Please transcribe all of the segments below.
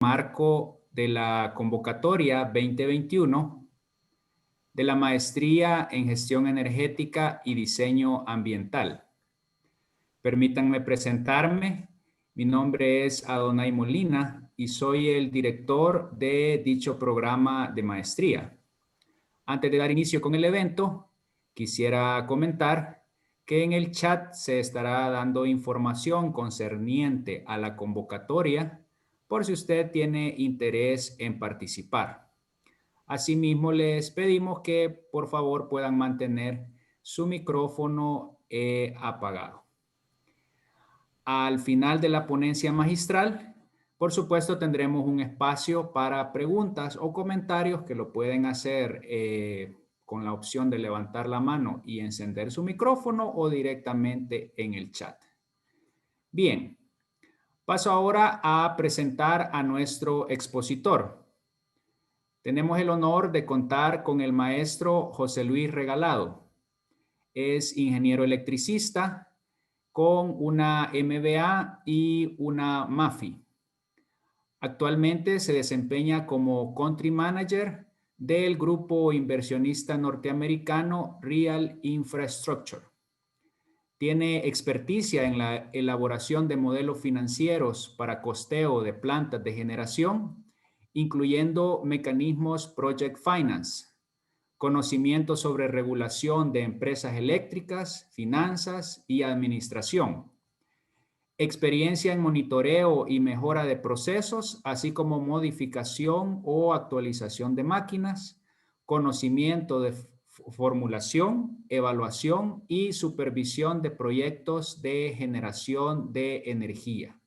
marco de la convocatoria 2021 de la Maestría en Gestión Energética y Diseño Ambiental. Permítanme presentarme. Mi nombre es Adonai Molina y soy el director de dicho programa de maestría. Antes de dar inicio con el evento, quisiera comentar que en el chat se estará dando información concerniente a la convocatoria por si usted tiene interés en participar. Asimismo, les pedimos que por favor puedan mantener su micrófono apagado. Al final de la ponencia magistral, por supuesto, tendremos un espacio para preguntas o comentarios que lo pueden hacer con la opción de levantar la mano y encender su micrófono o directamente en el chat. Bien, paso ahora a presentar a nuestro expositor. Tenemos el honor de contar con el maestro José Luis Regalado. Es ingeniero electricista con una MBA y una MAFI. Actualmente se desempeña como Country Manager del grupo inversionista norteamericano Real Infrastructure. Tiene experticia en la elaboración de modelos financieros para costeo de plantas de generación, incluyendo mecanismos Project Finance, conocimiento sobre regulación de empresas eléctricas, finanzas y administración, experiencia en monitoreo y mejora de procesos, así como modificación o actualización de máquinas, conocimiento de formulación, evaluación y supervisión de proyectos de generación de energía.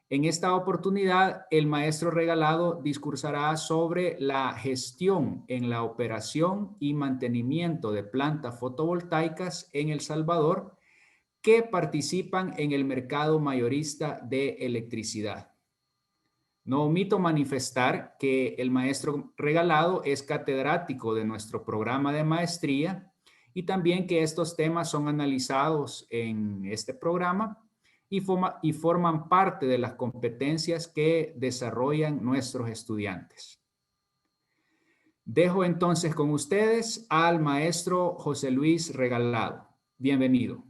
En esta oportunidad, el maestro Regalado discursará sobre la gestión en la operación y mantenimiento de plantas fotovoltaicas en El Salvador que participan en el mercado mayorista de electricidad. No omito manifestar que el maestro Regalado es catedrático de nuestro programa de maestría y también que estos temas son analizados en este programa y forman parte de las competencias que desarrollan nuestros estudiantes. Dejo entonces con ustedes al maestro José Luis Regalado. Bienvenido.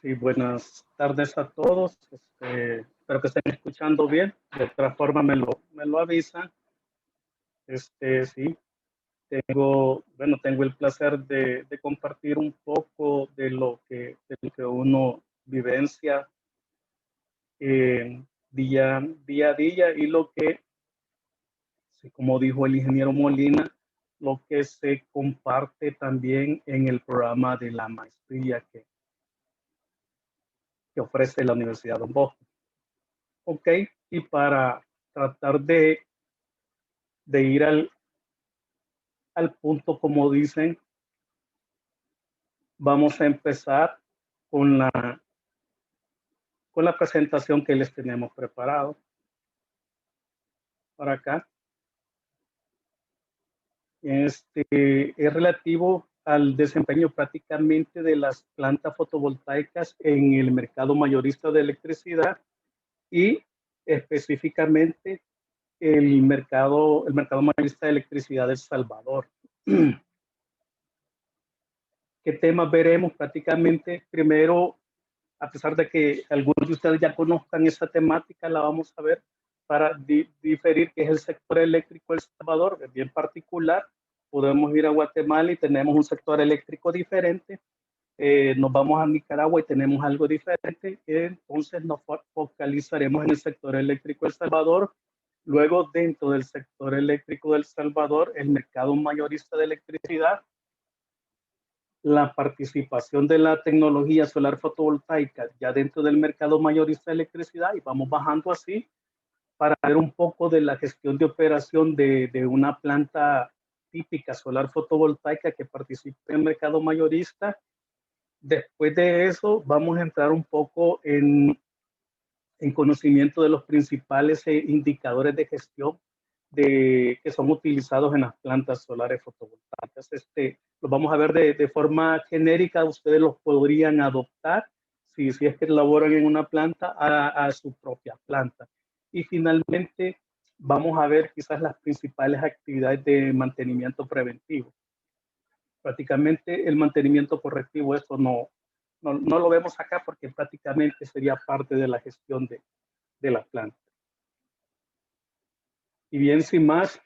Sí, buenas tardes a todos. Espero que estén escuchando bien. De otra forma me lo avisan. Sí, tengo el placer de compartir un poco de lo que uno vivencia día a día y lo que, como dijo el ingeniero Molina, lo que se comparte también en el programa de la maestría que ofrece la Universidad Don Bosco. Ok, y para tratar de ir al punto, como dicen, vamos a empezar con la presentación que les tenemos preparado para acá. Es relativo al desempeño prácticamente de las plantas fotovoltaicas en el mercado mayorista de electricidad y específicamente el mercado mayorista de electricidad de El Salvador. ¿Qué temas veremos? Prácticamente, primero, a pesar de que algunos de ustedes ya conozcan esa temática, la vamos a ver para diferir qué es el sector eléctrico de El Salvador, es bien particular. Podemos ir a Guatemala y tenemos un sector eléctrico diferente. Nos vamos a Nicaragua y tenemos algo diferente. Entonces nos focalizaremos en el sector eléctrico de El Salvador. Luego, dentro del sector eléctrico de El Salvador, el mercado mayorista de electricidad, la participación de la tecnología solar fotovoltaica ya dentro del mercado mayorista de electricidad, y vamos bajando así para ver un poco de la gestión de operación de una planta típica solar fotovoltaica que participa en el mercado mayorista. Después de eso vamos a entrar un poco en conocimiento de los principales indicadores de gestión que son utilizados en las plantas solares fotovoltaicas. Los vamos a ver de forma genérica, ustedes los podrían adoptar si es que laboran en una planta, a su propia planta. Y finalmente vamos a ver quizás las principales actividades de mantenimiento preventivo. Prácticamente el mantenimiento correctivo, eso no lo vemos acá porque prácticamente sería parte de la gestión de la planta. Y bien, sin más,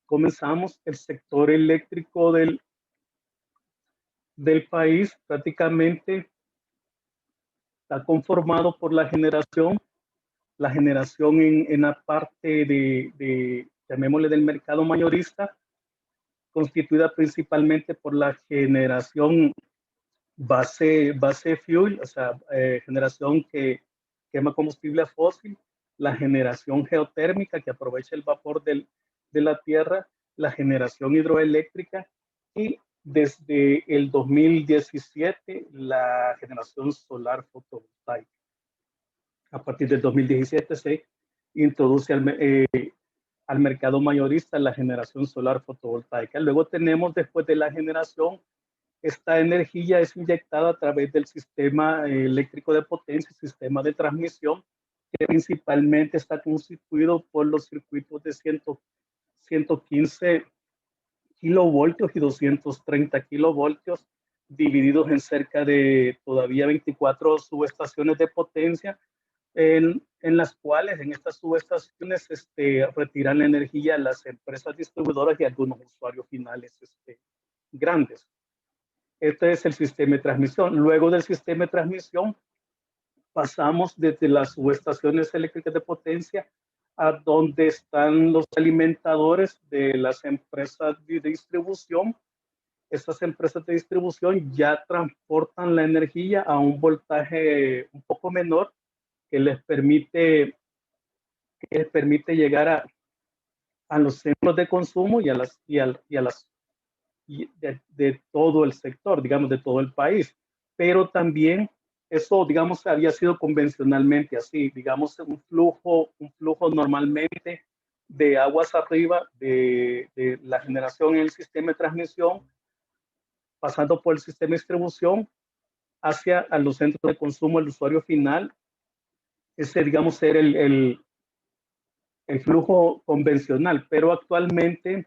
comenzamos. El sector eléctrico del país prácticamente está conformado por la generación en la parte llamémosle, del mercado mayorista, constituida principalmente por la generación base fuel, o sea, generación que quema combustible fósil, la generación geotérmica que aprovecha el vapor de la tierra, la generación hidroeléctrica y desde el 2017 la generación solar fotovoltaica. A partir del 2017 se introduce al mercado mayorista la generación solar fotovoltaica. Luego tenemos, después de la generación, esta energía es inyectada a través del sistema eléctrico de potencia, sistema de transmisión, que principalmente está constituido por los circuitos de 115 kilovoltios y 230 kilovoltios, divididos en cerca de todavía 24 subestaciones de potencia, en las cuales en estas subestaciones retiran la energía a las empresas distribuidoras y algunos usuarios finales grandes. Este es el sistema de transmisión. Luego del sistema de transmisión, pasamos desde las subestaciones eléctricas de potencia a donde están los alimentadores de las empresas de distribución. Estas empresas de distribución ya transportan la energía a un voltaje un poco menor que les permite llegar a los centros de consumo y a las de todo el sector, digamos, de todo el país. Pero también eso, digamos, había sido convencionalmente así, digamos, un flujo normalmente de aguas arriba de la generación en el sistema de transmisión, pasando por el sistema de distribución hacia a los centros de consumo, el usuario final. Ese, digamos, era el flujo convencional, pero actualmente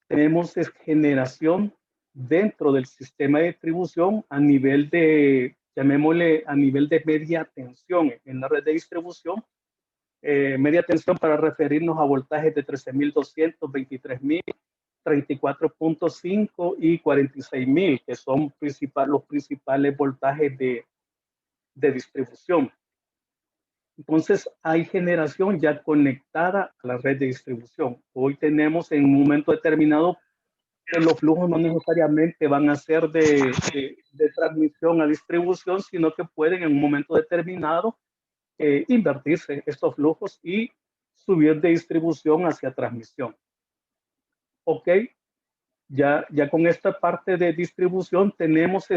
tenemos generación dentro del sistema de distribución a nivel de, llamémosle, a nivel de media tensión en la red de distribución. Media tensión para referirnos a voltajes de 13.200, 23.000, 34.5 y 46.000, que son los principales voltajes de distribución. Entonces, hay generación ya conectada a la red de distribución. Hoy tenemos en un momento determinado que los flujos no necesariamente van a ser de transmisión a distribución, sino que pueden en un momento determinado invertirse estos flujos y subir de distribución hacia transmisión. Ok, ya con esta parte de distribución tenemos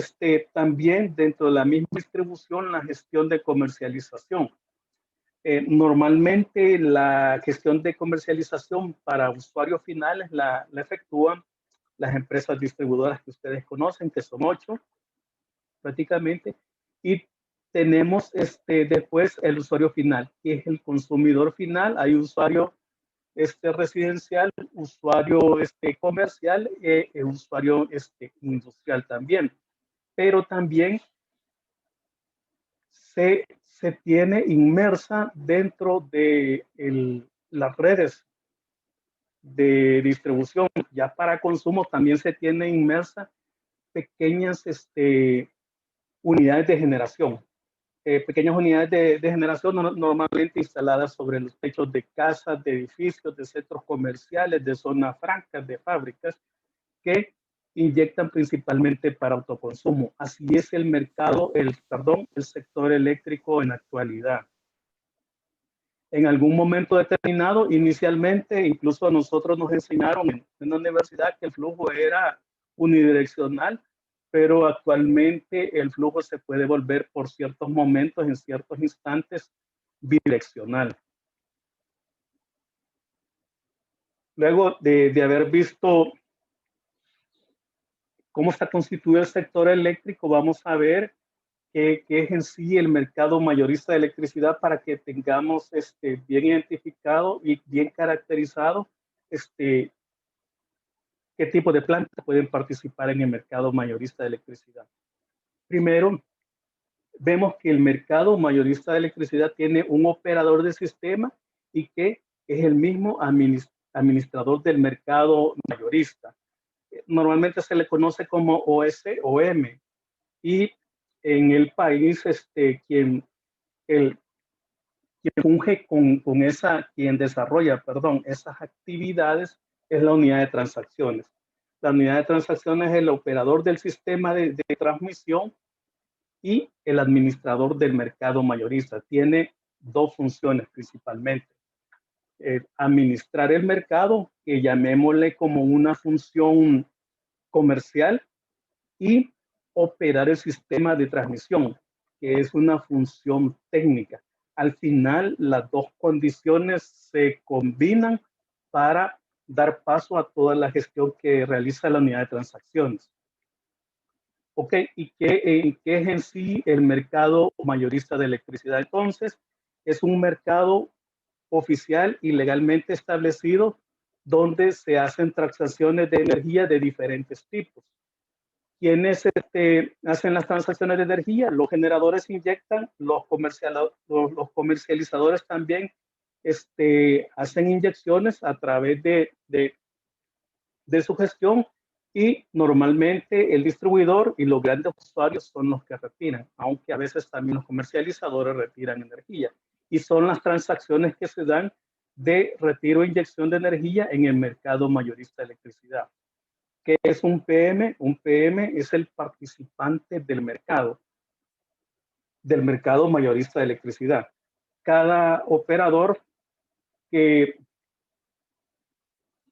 también dentro de la misma distribución la gestión de comercialización. Normalmente la gestión de comercialización para usuarios finales la efectúan las empresas distribuidoras que ustedes conocen, que son 8 prácticamente, y tenemos después el usuario final, que es el consumidor final. Hay usuario residencial, usuario comercial y usuario industrial también, pero también se tiene inmersa dentro de las redes de distribución. Ya para consumo también se tiene inmersa pequeñas unidades de generación. Pequeñas unidades de generación normalmente instaladas sobre los techos de casas, de edificios, de centros comerciales, de zonas francas, de fábricas, que inyectan principalmente para autoconsumo. Así es el mercado, el sector eléctrico en la actualidad. En algún momento determinado, inicialmente, incluso a nosotros nos enseñaron en la universidad que el flujo era unidireccional, pero actualmente el flujo se puede volver por ciertos momentos, en ciertos instantes, bidireccional. Luego de haber visto cómo está constituido el sector eléctrico, vamos a ver qué es en sí el mercado mayorista de electricidad para que tengamos bien identificado y bien caracterizado qué tipo de plantas pueden participar en el mercado mayorista de electricidad. Primero, vemos que el mercado mayorista de electricidad tiene un operador de sistema y que es el mismo administrador del mercado mayorista. Normalmente se le conoce como OS o M. Y en el país, quien funge quien desarrolla, perdón, esas actividades es la unidad de transacciones. La unidad de transacciones es el operador del sistema de transmisión y el administrador del mercado mayorista. Tiene dos funciones principalmente. Administrar el mercado, que llamémosle como una función comercial, y operar el sistema de transmisión, que es una función técnica. Al final, las dos condiciones se combinan para dar paso a toda la gestión que realiza la unidad de transacciones. Ok, ¿y qué es en sí el mercado mayorista de electricidad? Entonces, es un mercado oficial y legalmente establecido donde se hacen transacciones de energía de diferentes tipos. ¿Quiénes hacen las transacciones de energía? Los generadores inyectan, los comercializadores también hacen inyecciones a través de su gestión, y normalmente el distribuidor y los grandes usuarios son los que retiran, aunque a veces también los comercializadores retiran energía. Y son las transacciones que se dan de retiro e inyección de energía en el mercado mayorista de electricidad. ¿Qué es un PM? Un PM es el participante del mercado mayorista de electricidad. Cada operador que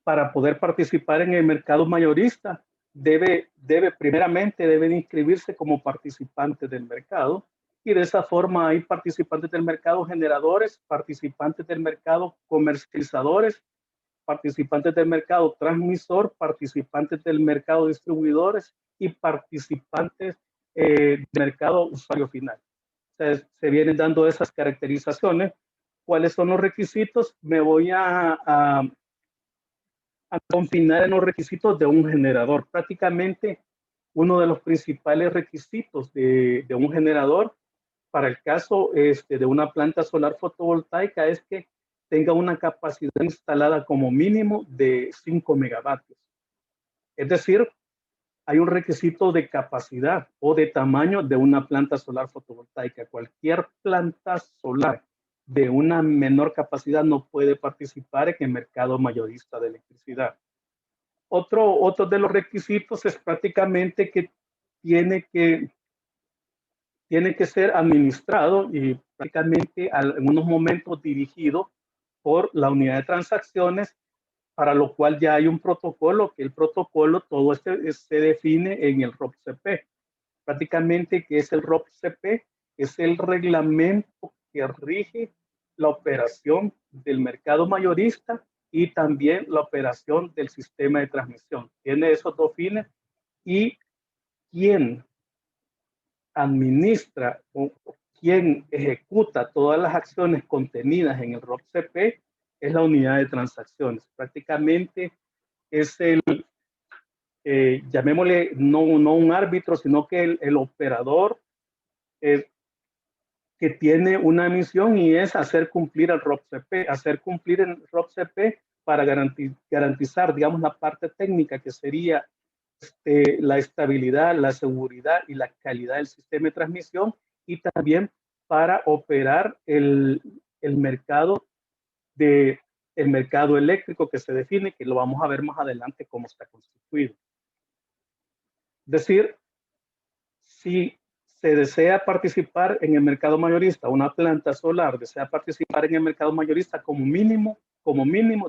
para poder participar en el mercado mayorista primeramente debe inscribirse como participante del mercado, y de esa forma hay participantes del mercado generadores, participantes del mercado comercializadores, participantes del mercado transmisor, participantes del mercado distribuidores y participantes del mercado usuario final. O sea, se vienen dando esas caracterizaciones. ¿Cuáles son los requisitos? Me voy a confinar en los requisitos de un generador. Prácticamente uno de los principales requisitos de un generador para el caso de una planta solar fotovoltaica es que tenga una capacidad instalada como mínimo de 5 megavatios. Es decir, hay un requisito de capacidad o de tamaño de una planta solar fotovoltaica. Cualquier planta solar de una menor capacidad no puede participar en el mercado mayorista de electricidad. Otro de los requisitos es prácticamente que tiene que ser administrado y prácticamente en unos momentos dirigido por la unidad de transacciones, para lo cual ya hay un protocolo, que el protocolo todo se define en el ROP-CP. Prácticamente, ¿qué es el ROP-CP? Es el reglamento que rige la operación del mercado mayorista y también la operación del sistema de transmisión. Tiene esos dos fines, y quien administra o quien ejecuta todas las acciones contenidas en el ROP-CP es la unidad de transacciones. Prácticamente es llamémosle, no un árbitro, sino que el operador que tiene una misión, y es hacer cumplir el ROP-CP, para garantizar, digamos, la parte técnica, que sería la estabilidad, la seguridad y la calidad del sistema de transmisión, y también para operar el mercado eléctrico que se define, que lo vamos a ver más adelante cómo está constituido. Es decir, si se desea participar en el mercado mayorista, una planta solar desea participar en el mercado mayorista, como mínimo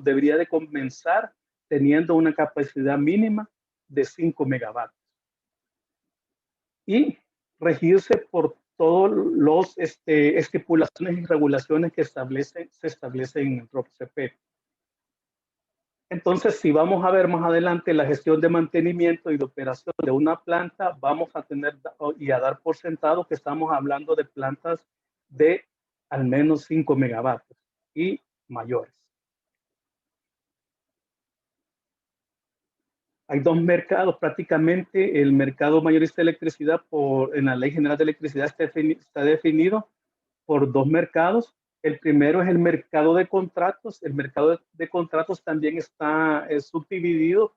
debería de comenzar teniendo una capacidad mínima de 5 megavatios y regirse por todos los estipulaciones y regulaciones que se establecen en el ROP-CP. Entonces, si vamos a ver más adelante la gestión de mantenimiento y de operación de una planta, vamos a tener y a dar por sentado que estamos hablando de plantas de al menos 5 megavatios y mayores. Hay dos mercados, prácticamente el mercado mayorista de electricidad en la Ley General de Electricidad está definido por dos mercados. El primero es el mercado de contratos. El mercado de contratos también es subdividido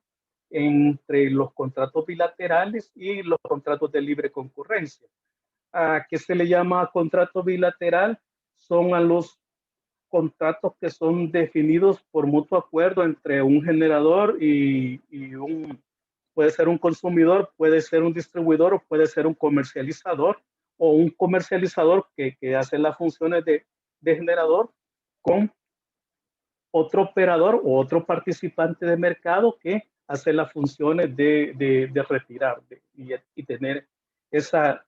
entre los contratos bilaterales y los contratos de libre concurrencia. ¿A qué se le llama contrato bilateral? Son a los contratos que son definidos por mutuo acuerdo entre un generador puede ser un consumidor, puede ser un distribuidor o puede ser un comercializador, o un comercializador que hace las funciones de generador con otro operador o otro participante de mercado que hace las funciones de retirar y tener esa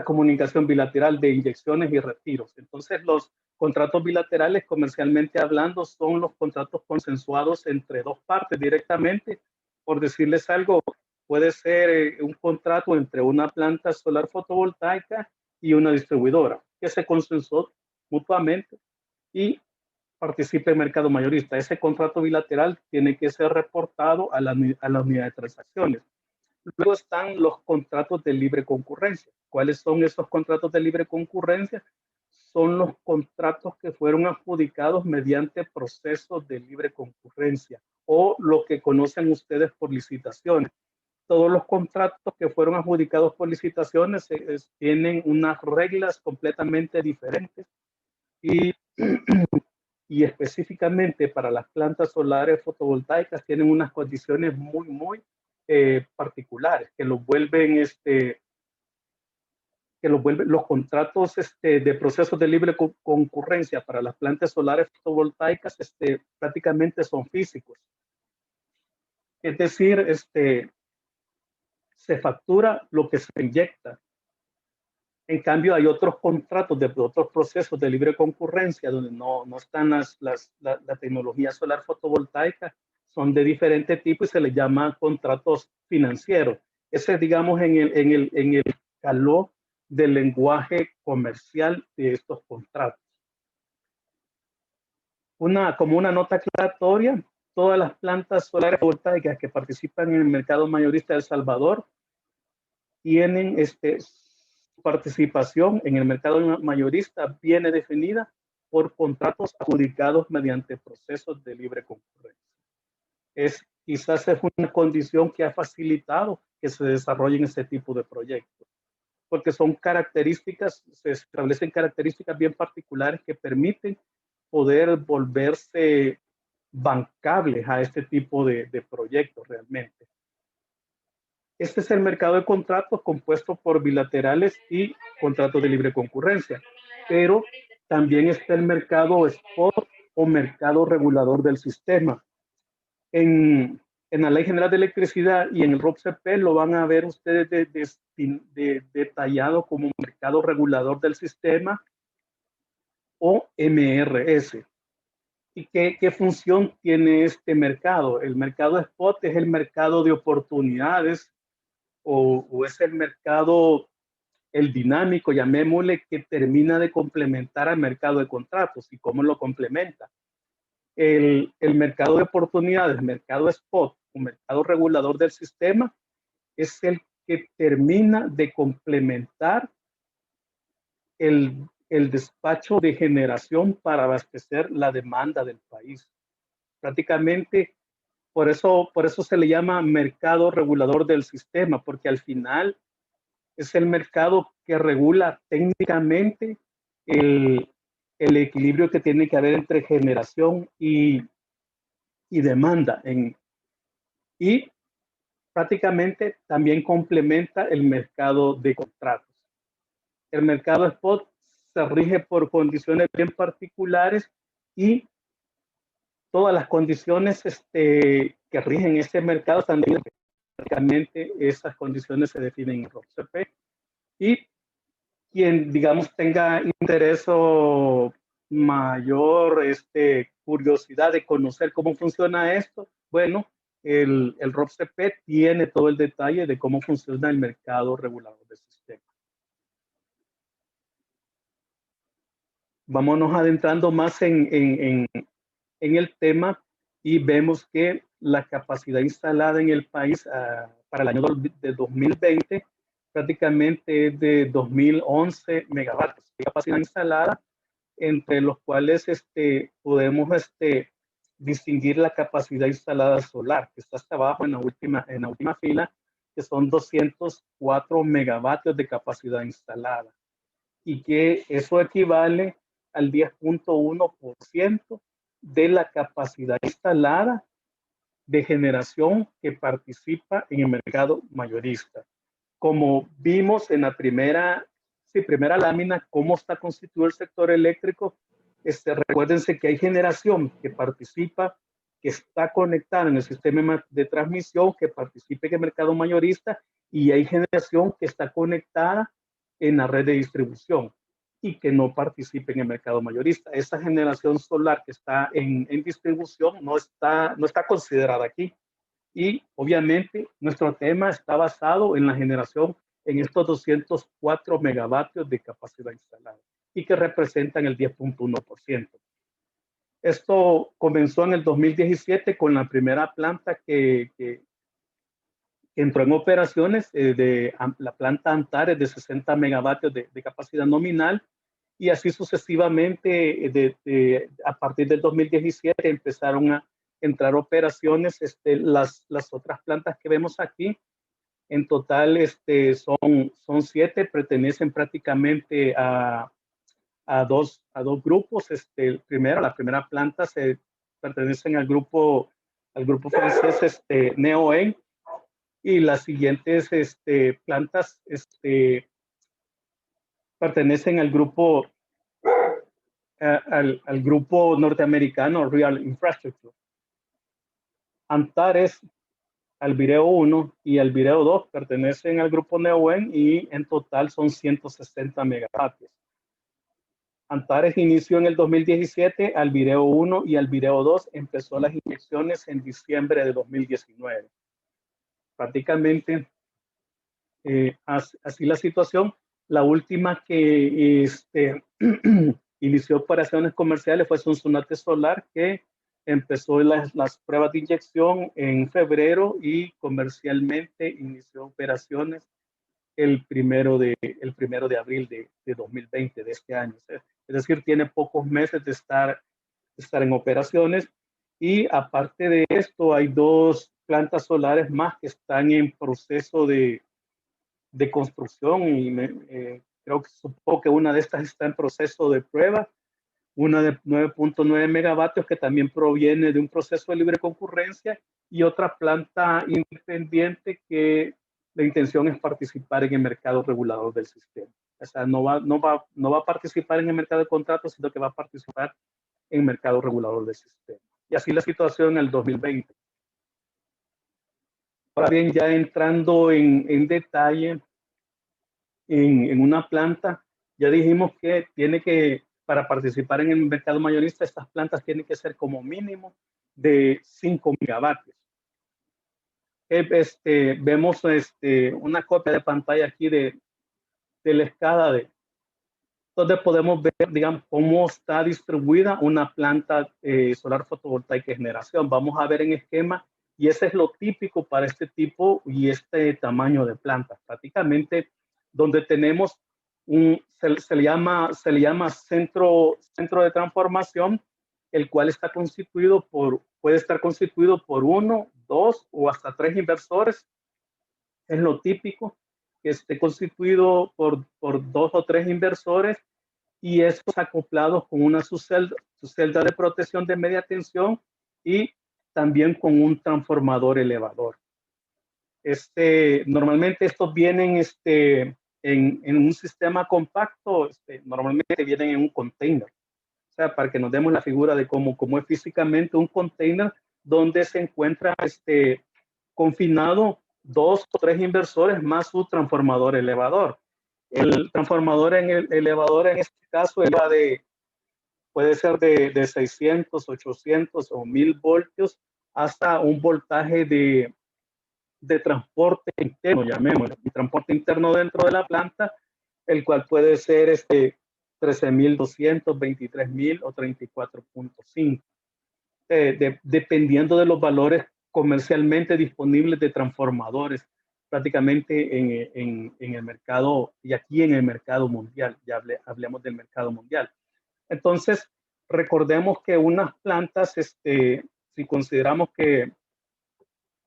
comunicación bilateral de inyecciones y retiros. Entonces, los contratos bilaterales, comercialmente hablando, son los contratos consensuados entre dos partes directamente. Por decirles algo, puede ser un contrato entre una planta solar fotovoltaica y una distribuidora que se consensuó mutuamente y participe en mercado mayorista. Ese contrato bilateral tiene que ser reportado a la unidad de transacciones. Luego están los contratos de libre concurrencia. ¿Cuáles son esos contratos de libre concurrencia? Son los contratos que fueron adjudicados mediante procesos de libre concurrencia o lo que conocen ustedes por licitaciones. Todos los contratos que fueron adjudicados por licitaciones tienen unas reglas completamente diferentes y y específicamente para las plantas solares fotovoltaicas tienen unas condiciones muy particulares que los vuelven los contratos de procesos de libre concurrencia para las plantas solares fotovoltaicas prácticamente son físicos. Es decir, se factura lo que se inyecta. En cambio, hay otros contratos de otros procesos de libre concurrencia donde no están la tecnología solar fotovoltaica, son de diferente tipo y se les llama contratos financieros. Ese, digamos, en el calor del lenguaje comercial de estos contratos. Como una nota aclaratoria, todas las plantas solares fotovoltaicas que participan en el mercado mayorista de El Salvador tienen participación en el mercado mayorista viene definida por contratos adjudicados mediante procesos de libre concurrencia. Quizás es una condición que ha facilitado que se desarrollen este tipo de proyectos, porque son características, se establecen características bien particulares que permiten poder volverse bancables a este tipo de proyectos realmente. Este es el mercado de contratos compuesto por bilaterales y contratos de libre concurrencia, pero también está el mercado spot o mercado regulador del sistema. En la Ley General de Electricidad y en el ROPCP lo van a ver ustedes detallado como mercado regulador del sistema o MRS. ¿Y qué función tiene este mercado? El mercado spot es el mercado de oportunidades o es el mercado, el dinámico, llamémosle, que termina de complementar al mercado de contratos. ¿Y cómo lo complementa? El mercado de oportunidades, el mercado spot, un mercado regulador del sistema, es el que termina de complementar el despacho de generación para abastecer la demanda del país. Prácticamente por eso se le llama mercado regulador del sistema, porque al final es el mercado que regula técnicamente el equilibrio que tiene que haber entre generación y demanda. Y prácticamente también complementa el mercado de contratos. El mercado spot se rige por condiciones bien particulares y todas las condiciones que rigen este mercado también prácticamente esas condiciones se definen en ROPCP y quien digamos tenga interés o mayor curiosidad de conocer cómo funciona esto, bueno, el ROPCP tiene todo el detalle de cómo funciona el mercado regulador del sistema. Vámonos adentrando más en el tema y vemos que la capacidad instalada en el país para el año de 2020 prácticamente es de 2011 megavatios de capacidad instalada, entre los cuales podemos distinguir la capacidad instalada solar, que está hasta abajo en la última fila, que son 204 megavatios de capacidad instalada, y que eso equivale al 10.1% de la capacidad instalada de generación que participa en el mercado mayorista. Como vimos en la primera lámina, cómo está constituido el sector eléctrico, recuérdense que hay generación que participa, que está conectada en el sistema de transmisión, que participa en el mercado mayorista, y hay generación que está conectada en la red de distribución y que no participa en el mercado mayorista. Esa generación solar que está en distribución no está considerada aquí. Y obviamente nuestro tema está basado en la generación en estos 204 megavatios de capacidad instalada y que representan el 10.1%. Esto comenzó en el 2017 con la primera planta que entró en operaciones, de la planta Antares de 60 megavatios de capacidad nominal, y así sucesivamente a partir del 2017 empezaron a entrar operaciones las otras plantas que vemos aquí. En total son 7, pertenecen prácticamente a dos grupos. La primera planta se pertenecen al grupo francés Neoen, y las siguientes plantas pertenecen al grupo norteamericano Real Infrastructure. Antares, Albireo 1 y Albireo 2 pertenecen al grupo Neoen y en total son 160 megavatios. Antares inició en el 2017, Albireo 1 y Albireo 2 empezó las inyecciones en diciembre de 2019. Prácticamente así la situación. La última que inició operaciones comerciales fue Sonsonate Solar, que empezó las pruebas de inyección en febrero y comercialmente inició operaciones el primero de abril de 2020, de este año. Es decir, tiene pocos meses de estar en operaciones. Y aparte de esto, hay 2 plantas solares más que están en proceso de construcción, y supongo que una de estas está en proceso de prueba, una de 9.9 megavatios que también proviene de un proceso de libre concurrencia, y otra planta independiente que la intención es participar en el mercado regulador del sistema. O sea, no va a participar en el mercado de contratos, sino que va a participar en el mercado regulador del sistema. Y así la situación en el 2020. Ahora bien, ya entrando en detalle en una planta, ya dijimos que para participar en el mercado mayorista, estas plantas tienen que ser como mínimo de 5 megavatios. Vemos una copia de pantalla aquí de la escala donde podemos ver, digamos, cómo está distribuida una planta solar fotovoltaica de generación. Vamos a ver en esquema, y ese es lo típico para este tipo y este tamaño de plantas. Prácticamente donde tenemos se le llama centro de transformación, el cual puede estar constituido por 1, 2 o hasta 3 inversores. Es lo típico, que esté constituido por 2 o 3 inversores, y estos acoplados con una subcelda de protección de media tensión y también con un transformador elevador. Normalmente estos vienen en un sistema compacto, normalmente vienen en un container. O sea, para que nos demos la figura de cómo es físicamente un container, donde se encuentra confinado 2 o 3 inversores más su transformador elevador. El transformador elevador en este caso eleva puede ser de 600, 800 o 1000 voltios hasta un voltaje de transporte interno, llamémoslo, y transporte interno dentro de la planta, el cual puede ser 13.200, 23.000 o 34.5, dependiendo de los valores comercialmente disponibles de transformadores prácticamente en el mercado, y aquí en el mercado mundial, ya hablemos del mercado mundial. Entonces, recordemos que unas plantas, si consideramos que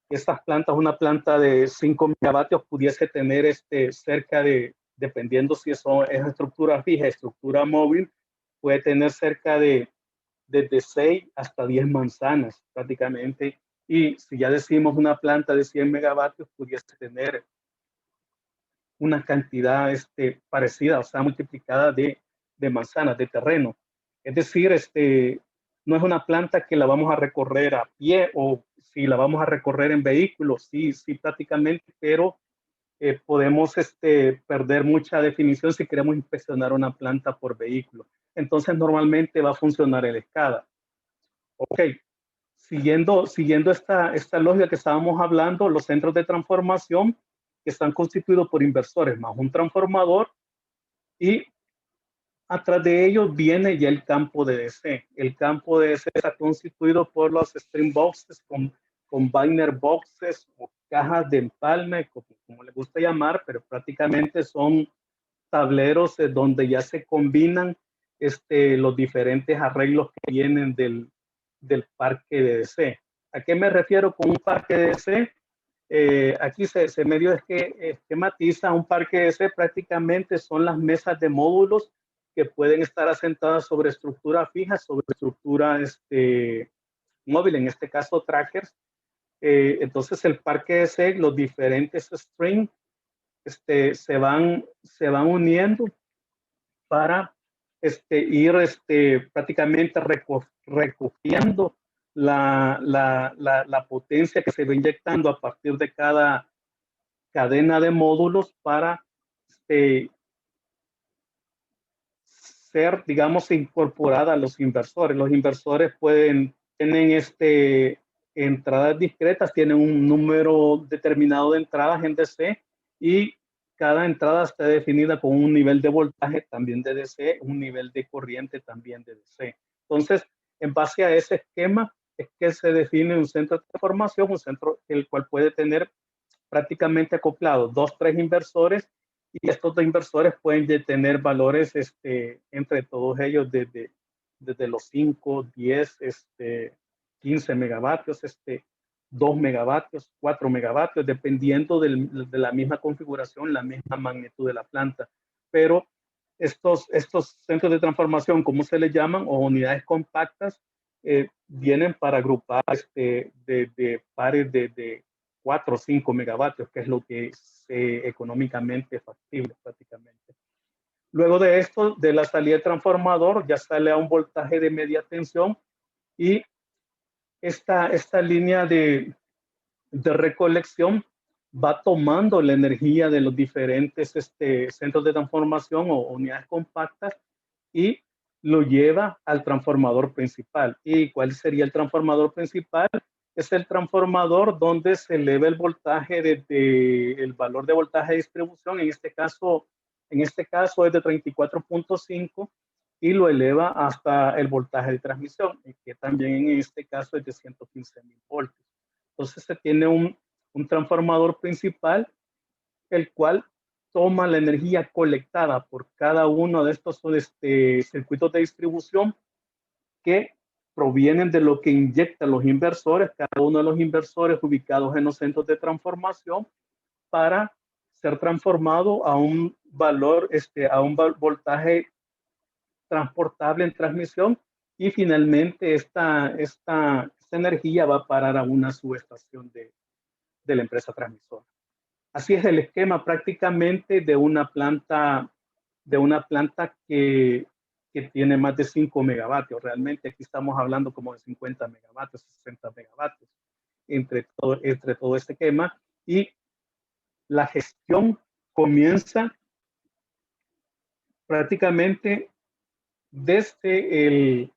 estas plantas, una planta de 5 megavatios pudiese tener cerca de, dependiendo si eso es estructura fija, estructura móvil, puede tener cerca de desde 6 hasta 10 manzanas prácticamente. Y si ya decimos una planta de 100 megavatios, pudiese tener una cantidad parecida, o sea, multiplicada de manzanas, de terreno. Es decir, no es una planta que la vamos a recorrer a pie o si la vamos a recorrer en vehículos, sí, sí prácticamente, pero podemos perder mucha definición si queremos inspeccionar una planta por vehículo. Entonces, normalmente va a funcionar el SCADA. Ok, siguiendo esta lógica que estábamos hablando, los centros de transformación que están constituidos por inversores más un transformador y atrás de ellos viene ya el campo de DC. El campo de DC está constituido por los string boxes con binder boxes o cajas de empalme, como le gusta llamar, pero prácticamente son tableros donde ya se combinan los diferentes arreglos que vienen del parque de DC. ¿A qué me refiero con un parque de DC? Aquí se medio esquematiza un parque de DC, prácticamente son las mesas de módulos que pueden estar asentadas sobre estructura fija, sobre estructura móvil, en este caso trackers. Entonces el parque de DC, los diferentes strings se van uniendo para ir prácticamente recogiendo la potencia que se va inyectando a partir de cada cadena de módulos para ser, digamos, incorporada a los inversores. Los inversores tienen entradas discretas, tienen un número determinado de entradas en DC y cada entrada está definida con un nivel de voltaje también de DC, un nivel de corriente también de DC. Entonces, en base a ese esquema es que se define un centro de transformación, un centro el cual puede tener prácticamente acoplados 2, 3 inversores y estos dos inversores pueden tener valores entre todos ellos desde los 5, 10, 15 megavatios, 2 megavatios, 4 megavatios, dependiendo de la misma configuración, la misma magnitud de la planta. Pero estos centros de transformación, como se les llaman, o unidades compactas, vienen para agrupar de pares de 4 o 5 megavatios, que es lo que es económicamente factible prácticamente. Luego de esto, de la salida del transformador, ya sale a un voltaje de media tensión y esta línea de recolección va tomando la energía de los diferentes centros de transformación o unidades compactas y lo lleva al transformador principal. ¿Y cuál sería el transformador principal? Es el transformador donde se eleva el voltaje desde el valor de voltaje de distribución, en este caso es de 34.5 y lo eleva hasta el voltaje de transmisión, que también en este caso es de 115.000 voltios. Entonces se tiene un transformador principal, el cual toma la energía colectada por cada uno de estos circuitos de distribución que provienen de lo que inyectan los inversores, cada uno de los inversores ubicados en los centros de transformación, para ser transformado a un valor, a un voltaje transportable en transmisión y finalmente esta energía va a parar a una subestación de la empresa transmisora. Así es el esquema prácticamente de una planta que tiene más de 5 megavatios. Realmente aquí estamos hablando como de 50 megavatios, 60 megavatios entre todo este esquema. Y la gestión comienza prácticamente desde el,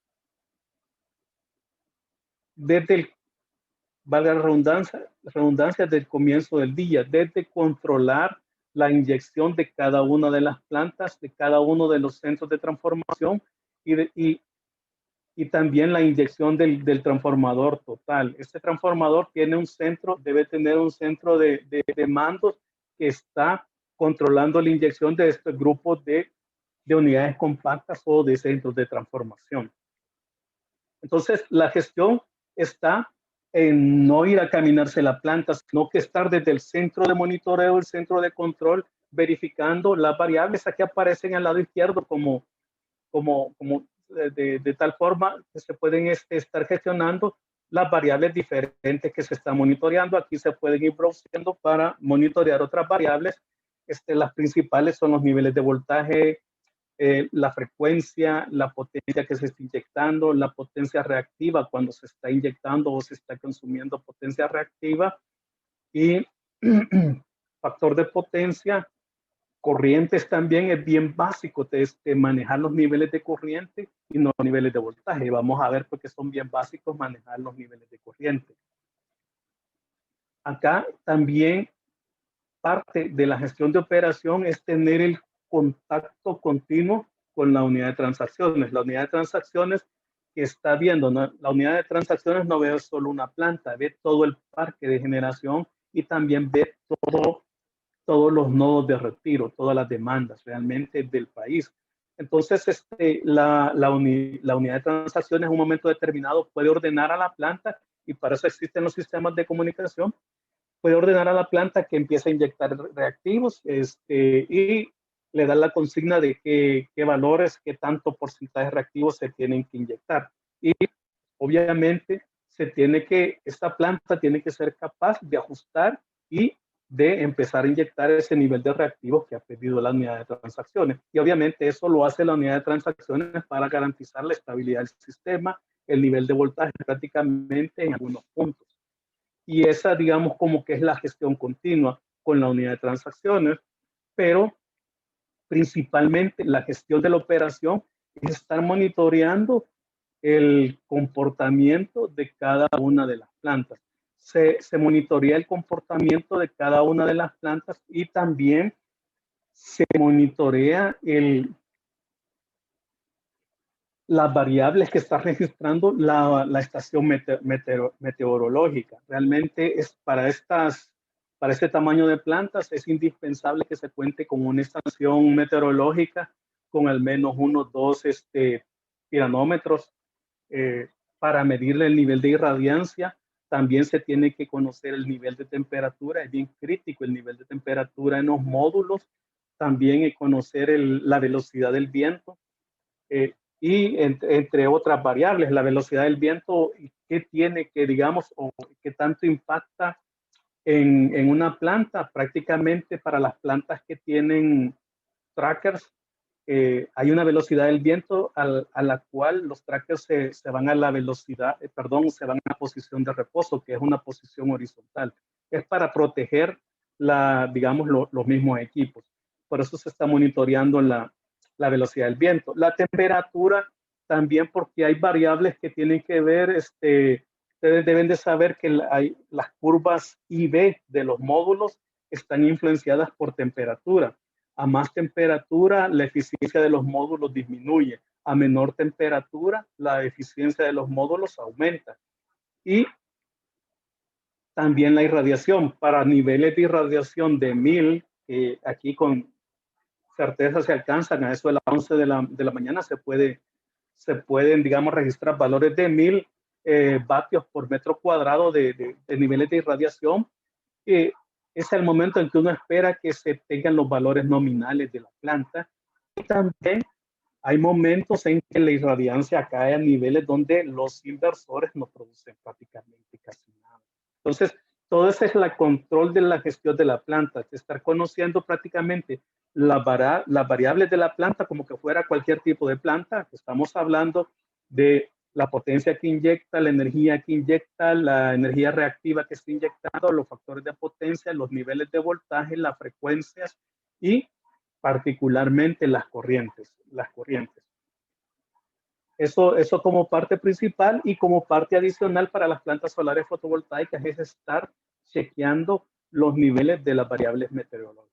valga la redundancia, del comienzo del día, desde controlar la inyección de cada una de las plantas, de cada uno de los centros de transformación y también la inyección del transformador total. Este transformador tiene un centro, debe tener un centro de mandos que está controlando la inyección de estos grupos de unidades compactas o de centros de transformación. Entonces, la gestión está en no ir a caminarse la planta, sino que estar desde el centro de monitoreo, el centro de control, verificando las variables. Aquí aparecen al lado izquierdo como de tal forma que se pueden estar gestionando las variables diferentes que se están monitoreando. Aquí se pueden ir browseando para monitorear otras variables. Las principales son los niveles de voltaje, la frecuencia, la potencia que se está inyectando, la potencia reactiva cuando se está inyectando o se está consumiendo potencia reactiva y factor de potencia. Corrientes también es bien básico de manejar los niveles de corriente y no los niveles de voltaje. Vamos a ver porque son bien básicos manejar los niveles de corriente. Acá también parte de la gestión de operación es tener el contacto continuo con la unidad de transacciones. La unidad de transacciones que está viendo, ¿no? La unidad de transacciones no ve solo una planta, ve todo el parque de generación y también ve todos los nodos de retiro, todas las demandas realmente del país. Entonces, la unidad de transacciones en un momento determinado puede ordenar a la planta, y para eso existen los sistemas de comunicación, puede ordenar a la planta que empiece a inyectar reactivos y le da la consigna de qué valores, qué tanto porcentaje de reactivos se tienen que inyectar. Y obviamente esta planta tiene que ser capaz de ajustar y de empezar a inyectar ese nivel de reactivos que ha pedido la unidad de transacciones. Y obviamente eso lo hace la unidad de transacciones para garantizar la estabilidad del sistema, el nivel de voltaje prácticamente en algunos puntos. Y esa, digamos, como que es la gestión continua con la unidad de transacciones, pero principalmente la gestión de la operación es estar monitoreando el comportamiento de cada una de las plantas. Se monitorea el comportamiento de cada una de las plantas y también se monitorea las variables que está registrando la estación meteorológica. Realmente es para este tamaño de plantas es indispensable que se cuente con una estación meteorológica con al menos unos 2 piranómetros para medirle el nivel de irradiancia. También se tiene que conocer el nivel de temperatura, es bien crítico el nivel de temperatura en los módulos. También conocer la velocidad del viento y entre otras variables, la velocidad del viento, qué tiene que, digamos, o qué tanto impacta en una planta. Prácticamente para las plantas que tienen trackers, hay una velocidad del viento a la cual los trackers se van a la velocidad, se van a la posición de reposo, que es una posición horizontal. Es para proteger, digamos, los mismos equipos. Por eso se está monitoreando la velocidad del viento. La temperatura también, porque hay variables que tienen que ver, ustedes deben de saber que las curvas I-V de los módulos están influenciadas por temperatura. A más temperatura, la eficiencia de los módulos disminuye. A menor temperatura, la eficiencia de los módulos aumenta. Y también la irradiación. Para niveles de irradiación de 1000, aquí con certeza se alcanzan a eso de las 11 de la mañana, se pueden, digamos, registrar valores de 1000 vatios por metro cuadrado de niveles de irradiación. Es el momento en que uno espera que se tengan los valores nominales de la planta. Y también hay momentos en que la irradiancia cae a niveles donde los inversores no producen prácticamente casi nada. Entonces, todo ese es el control de la gestión de la planta, estar conociendo prácticamente las variables de la planta como que fuera cualquier tipo de planta. Estamos hablando de la potencia que inyecta, la energía que inyecta, la energía reactiva que está inyectando, los factores de potencia, los niveles de voltaje, las frecuencias y particularmente las corrientes. Eso como parte principal, y como parte adicional para las plantas solares fotovoltaicas es estar chequeando los niveles de las variables meteorológicas.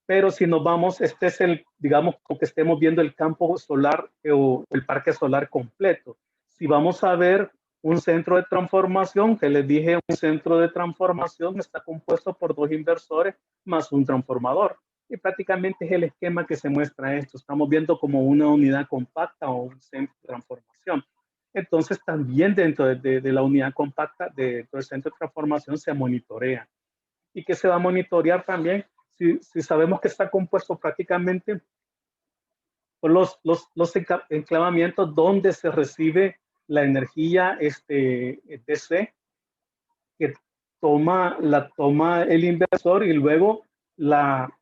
Pero si nos vamos, este es el, digamos, como que estemos viendo el campo solar o el parque solar completo. Si vamos a ver un centro de transformación, que les dije, un centro de transformación está compuesto por 2 inversores más un transformador. Y prácticamente es el esquema que se muestra esto. Estamos viendo como una unidad compacta o un centro de transformación. Entonces, también dentro de la unidad compacta, dentro del centro de transformación, se monitorea. ¿Y que se va a monitorear también? Si sabemos que está compuesto prácticamente por los enclavamientos donde se recibe la energía DC, que la toma el inversor y luego la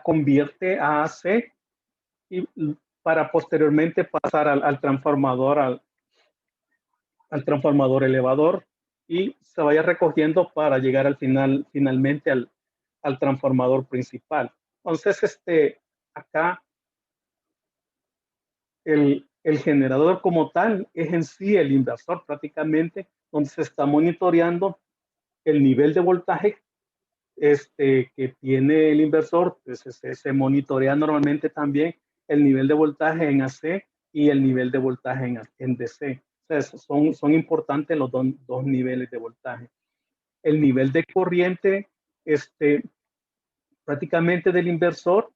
convierte a AC, y para posteriormente pasar al transformador, al transformador elevador, y se vaya recogiendo para llegar finalmente al transformador principal. Entonces, acá el generador como tal es en sí el inversor prácticamente, donde se está monitoreando el nivel de voltaje que tiene el inversor. Pues se monitorea normalmente también el nivel de voltaje en AC y el nivel de voltaje en DC. O sea, son importantes los dos niveles de voltaje. El nivel de corriente prácticamente del inversor,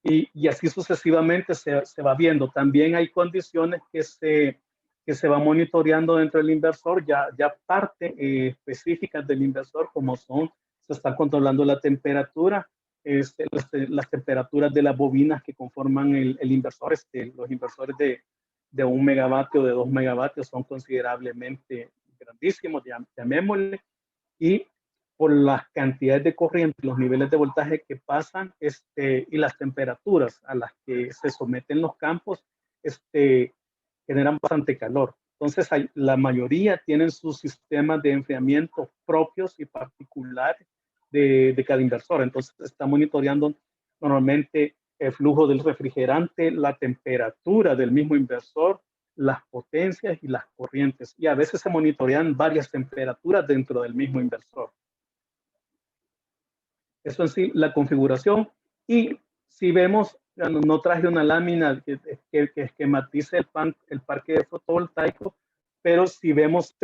y así sucesivamente se va viendo. También hay condiciones que se va monitoreando dentro del inversor, ya parte específicas del inversor, como se está controlando la temperatura, las temperaturas de las bobinas que conforman el inversor. Los inversores de 1 megavatio, de 2 megavatios, son considerablemente grandísimos, llamémosle, y por las cantidades de corriente, los niveles de voltaje que pasan, y las temperaturas a las que se someten los campos, generan bastante calor. Entonces, la mayoría tienen sus sistemas de enfriamiento propios y particulares de cada inversor. Entonces, está monitoreando normalmente el flujo del refrigerante, la temperatura del mismo inversor, las potencias y las corrientes. Y a veces se monitorean varias temperaturas dentro del mismo inversor. Eso en sí, la configuración. Y si vemos, no traje una lámina que esquematice el parque fotovoltaico, pero si vemos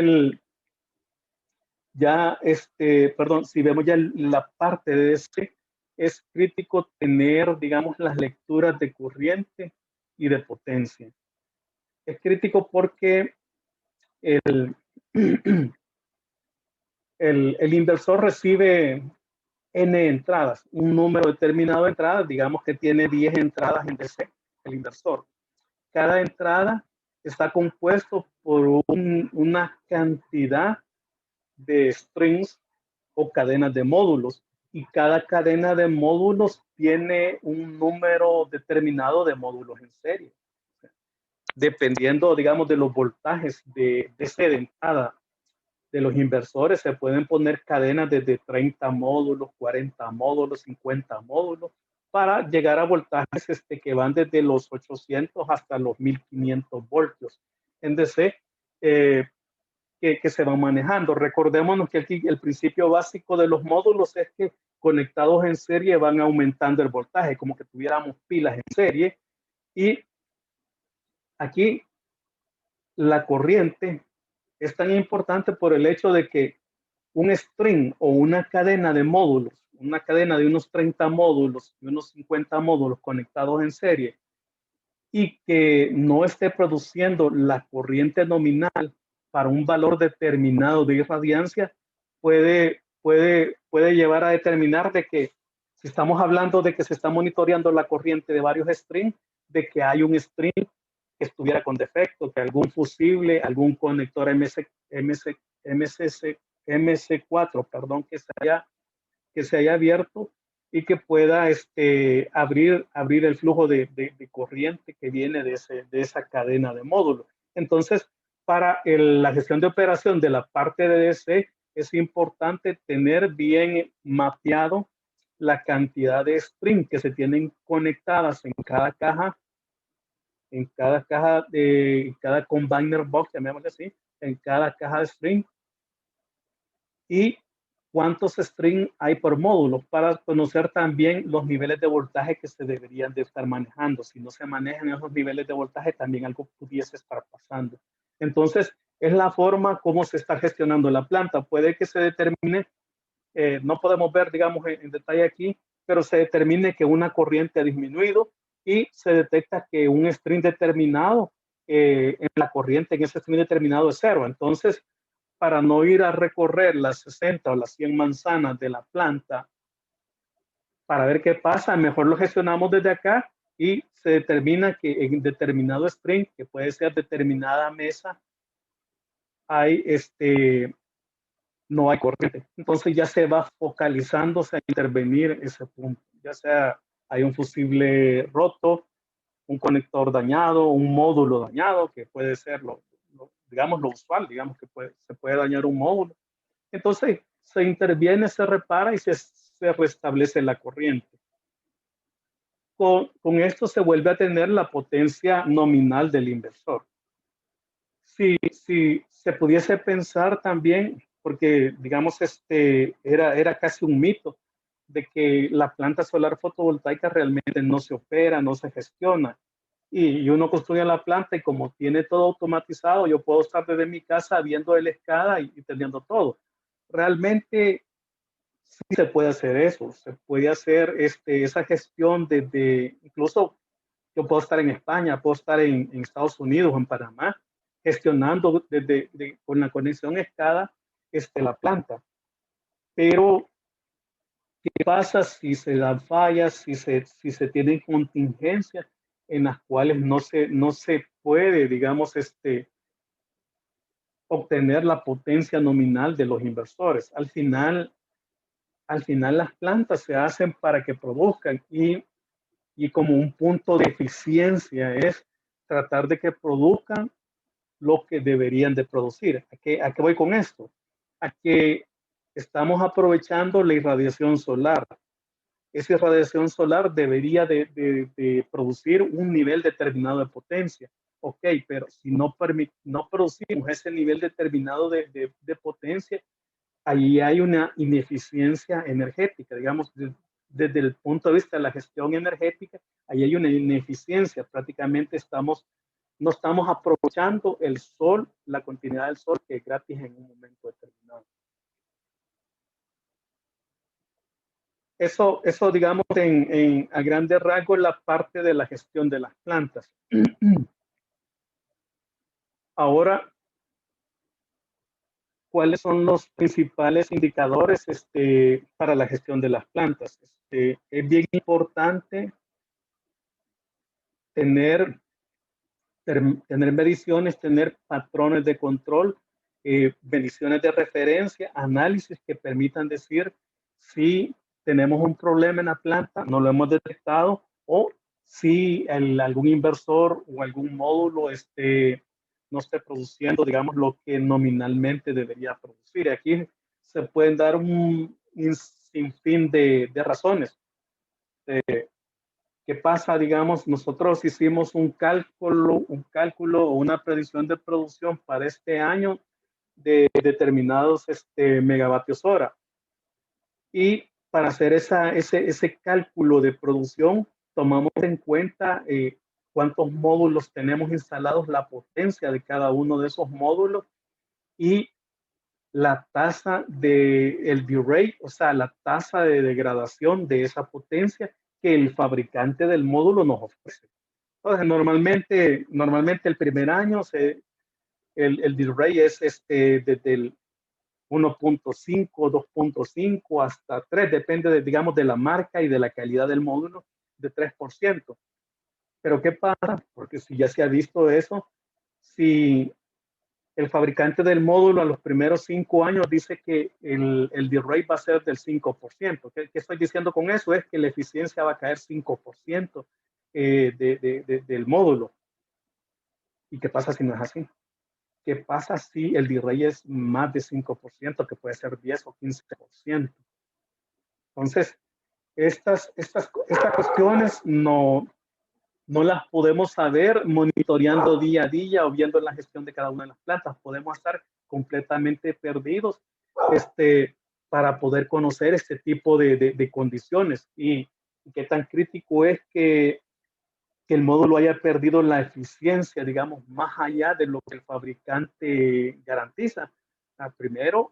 si vemos ya la parte de es crítico tener, digamos, las lecturas de corriente y de potencia. Es crítico porque el inversor recibe N entradas, un número determinado de entradas, digamos que tiene 10 entradas en DC, el inversor. Cada entrada está compuesto por una cantidad de strings o cadenas de módulos, y cada cadena de módulos tiene un número determinado de módulos en serie. Dependiendo, digamos, de los voltajes de esa entrada de los inversores, se pueden poner cadenas desde 30 módulos, 40 módulos, 50 módulos, para llegar a voltajes que van desde los 800 hasta los 1500 voltios en DC, que se van manejando. Recordémonos que aquí el principio básico de los módulos es que conectados en serie van aumentando el voltaje, como que tuviéramos pilas en serie. Y aquí la corriente es tan importante por el hecho de que un string o una cadena de módulos, una cadena de unos 30 módulos y unos 50 módulos conectados en serie, y que no esté produciendo la corriente nominal para un valor determinado de irradiancia, puede llevar a determinar de que, si estamos hablando de que se está monitoreando la corriente de varios strings, de que hay un string que estuviera con defecto, que algún fusible, algún conector MC4, perdón, que se haya abierto, y que pueda abrir el flujo de corriente que viene de esa cadena de módulos. Entonces, para la gestión de operación de la parte de DC, es importante tener bien mapeado la cantidad de strings que se tienen conectadas en cada caja en cada combiner box, llamémosle así, en cada caja de string, y cuántos string hay por módulo para conocer también los niveles de voltaje que se deberían de estar manejando. Si no se manejan esos niveles de voltaje, también algo pudiese estar pasando. Entonces, es la forma como se está gestionando la planta. Puede que se determine, no podemos ver, digamos, en detalle aquí, pero se determine que una corriente ha disminuido y se detecta que un string determinado en la corriente, en ese string determinado es cero. Entonces, para no ir a recorrer las 60 o las 100 manzanas de la planta para ver qué pasa, mejor lo gestionamos desde acá y se determina que en determinado string, que puede ser determinada mesa, hay no hay corriente. Entonces ya se va focalizándose a intervenir ese punto, ya sea hay un fusible roto, un conector dañado, un módulo dañado, que puede ser digamos lo usual, digamos que se puede dañar un módulo. Entonces se interviene, se repara y se restablece la corriente. Con esto se vuelve a tener la potencia nominal del inversor. Si se pudiese pensar también, porque digamos era casi un mito, de que la planta solar fotovoltaica realmente no se opera, no se gestiona. Y uno construye la planta y como tiene todo automatizado, yo puedo estar desde mi casa viendo el escala y teniendo todo. Realmente sí se puede hacer eso, se puede hacer esa gestión desde, incluso yo puedo estar en España, puedo estar en Estados Unidos, en Panamá, gestionando con la conexión escala la planta. Pero, ¿qué pasa si se dan fallas, si se tienen contingencias en las cuales no se puede, digamos, obtener la potencia nominal de los inversores? Al final las plantas se hacen para que produzcan y como un punto de eficiencia es tratar de que produzcan lo que deberían de producir. ¿A qué voy con esto? A que estamos aprovechando la irradiación solar. Esa irradiación solar debería de producir un nivel determinado de potencia. Ok, pero si no producimos ese nivel determinado de potencia, ahí hay una ineficiencia energética, digamos, desde el punto de vista de la gestión energética, ahí hay una ineficiencia, prácticamente no estamos aprovechando el sol, la continuidad del sol que es gratis en un momento determinado. Eso digamos, a grandes rasgos, la parte de la gestión de las plantas. Ahora, ¿cuáles son los principales indicadores para la gestión de las plantas? Es bien importante tener mediciones, tener patrones de control, mediciones de referencia, análisis que permitan decir si tenemos un problema en la planta, no lo hemos detectado, o si algún inversor o algún módulo no esté produciendo, digamos, lo que nominalmente debería producir. Aquí se pueden dar un sinfín de razones. ¿Qué pasa? Digamos, nosotros hicimos un cálculo o una predicción de producción para este año de determinados megavatios hora. Y para hacer ese cálculo de producción, tomamos en cuenta cuántos módulos tenemos instalados, la potencia de cada uno de esos módulos y la tasa del D-rate, o sea, la tasa de degradación de esa potencia que el fabricante del módulo nos ofrece. Entonces, normalmente el primer año el D-rate es desde el 1.5, 2.5 hasta 3, depende digamos, de la marca y de la calidad del módulo, de 3%. Pero ¿qué pasa? Porque si ya se ha visto eso, si el fabricante del módulo a los primeros 5 años dice que el D-rate va a ser del 5%. ¿Qué estoy diciendo con eso? Es que la eficiencia va a caer 5% del módulo. ¿Y qué pasa si no es así? ¿Qué pasa si el D-rate es más de 5%, que puede ser 10 o 15%? Entonces, estas cuestiones no no las podemos saber monitoreando día a día o viendo la gestión de cada una de las plantas. Podemos estar completamente perdidos para poder conocer este tipo de condiciones. Y qué tan crítico es que el módulo haya perdido la eficiencia, digamos, más allá de lo que el fabricante garantiza. Primero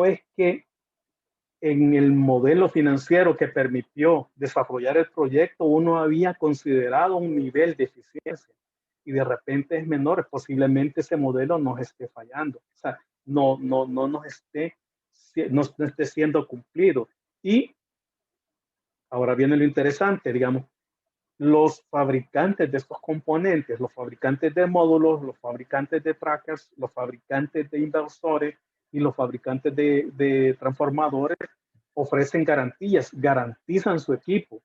es que en el modelo financiero que permitió desarrollar el proyecto, uno había considerado un nivel de eficiencia y de repente es menor, posiblemente ese modelo nos esté fallando, o sea, no nos esté, no esté siendo cumplido. Y ahora viene lo interesante, digamos, los fabricantes de estos componentes, los fabricantes de módulos, los fabricantes de trackers, los fabricantes de inversores y los fabricantes de transformadores ofrecen garantías, garantizan su equipo.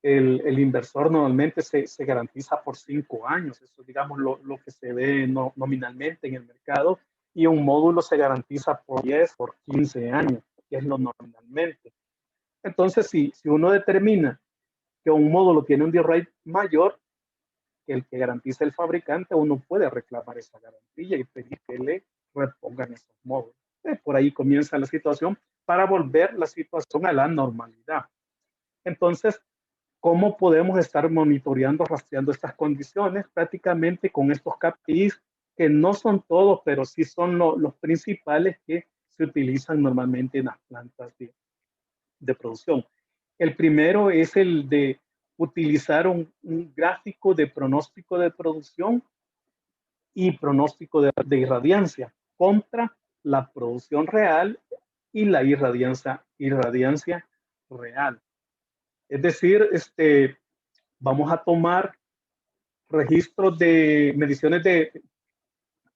El inversor normalmente se garantiza por 5 años, eso es, digamos, lo que se ve nominalmente en el mercado, y un módulo se garantiza por 10, por 15 años, que es lo nominalmente. Entonces, si uno determina que un módulo tiene un D-rate mayor que el que garantiza el fabricante, uno puede reclamar esa garantía y pedir que le repongan esos módulos. Por ahí comienza la situación para volver la situación a la normalidad. Entonces, ¿cómo podemos estar monitoreando, rastreando estas condiciones? Prácticamente con estos KPIs, que no son todos, pero sí son los principales que se utilizan normalmente en las plantas de producción. El primero es el de utilizar un gráfico de pronóstico de producción y pronóstico de irradiancia contra la producción real y la irradiancia real. Es decir, vamos a tomar registros de mediciones de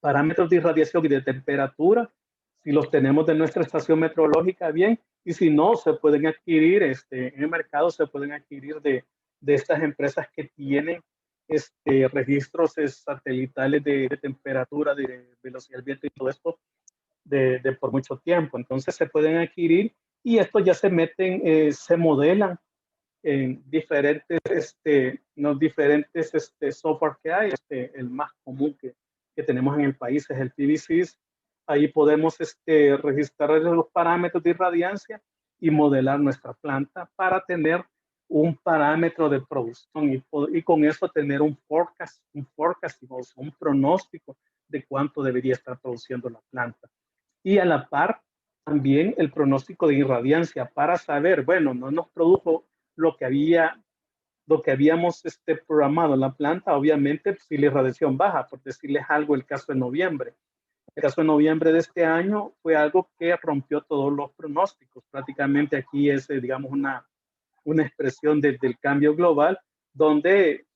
parámetros de irradiación y de temperatura, si los tenemos de nuestra estación meteorológica, bien, y si no, se pueden adquirir, en el mercado se pueden adquirir de estas empresas que tienen registros satelitales de temperatura, de velocidad del viento y todo esto por mucho tiempo. Entonces se pueden adquirir y estos ya se meten, se modelan en diferentes, los diferentes software que hay. El más común que tenemos en el país es el PVSys. Ahí podemos registrar los parámetros de irradiancia y modelar nuestra planta para tener un parámetro de producción y con eso tener un forecast, un pronóstico de cuánto debería estar produciendo la planta. Y a la par también el pronóstico de irradiancia para saber, bueno, no nos produjo lo que habíamos programado en la planta, obviamente si la irradiación baja, por decirles algo, el caso de noviembre. El caso de noviembre de este año fue algo que rompió todos los pronósticos. Prácticamente aquí es, digamos, una expresión del cambio global, donde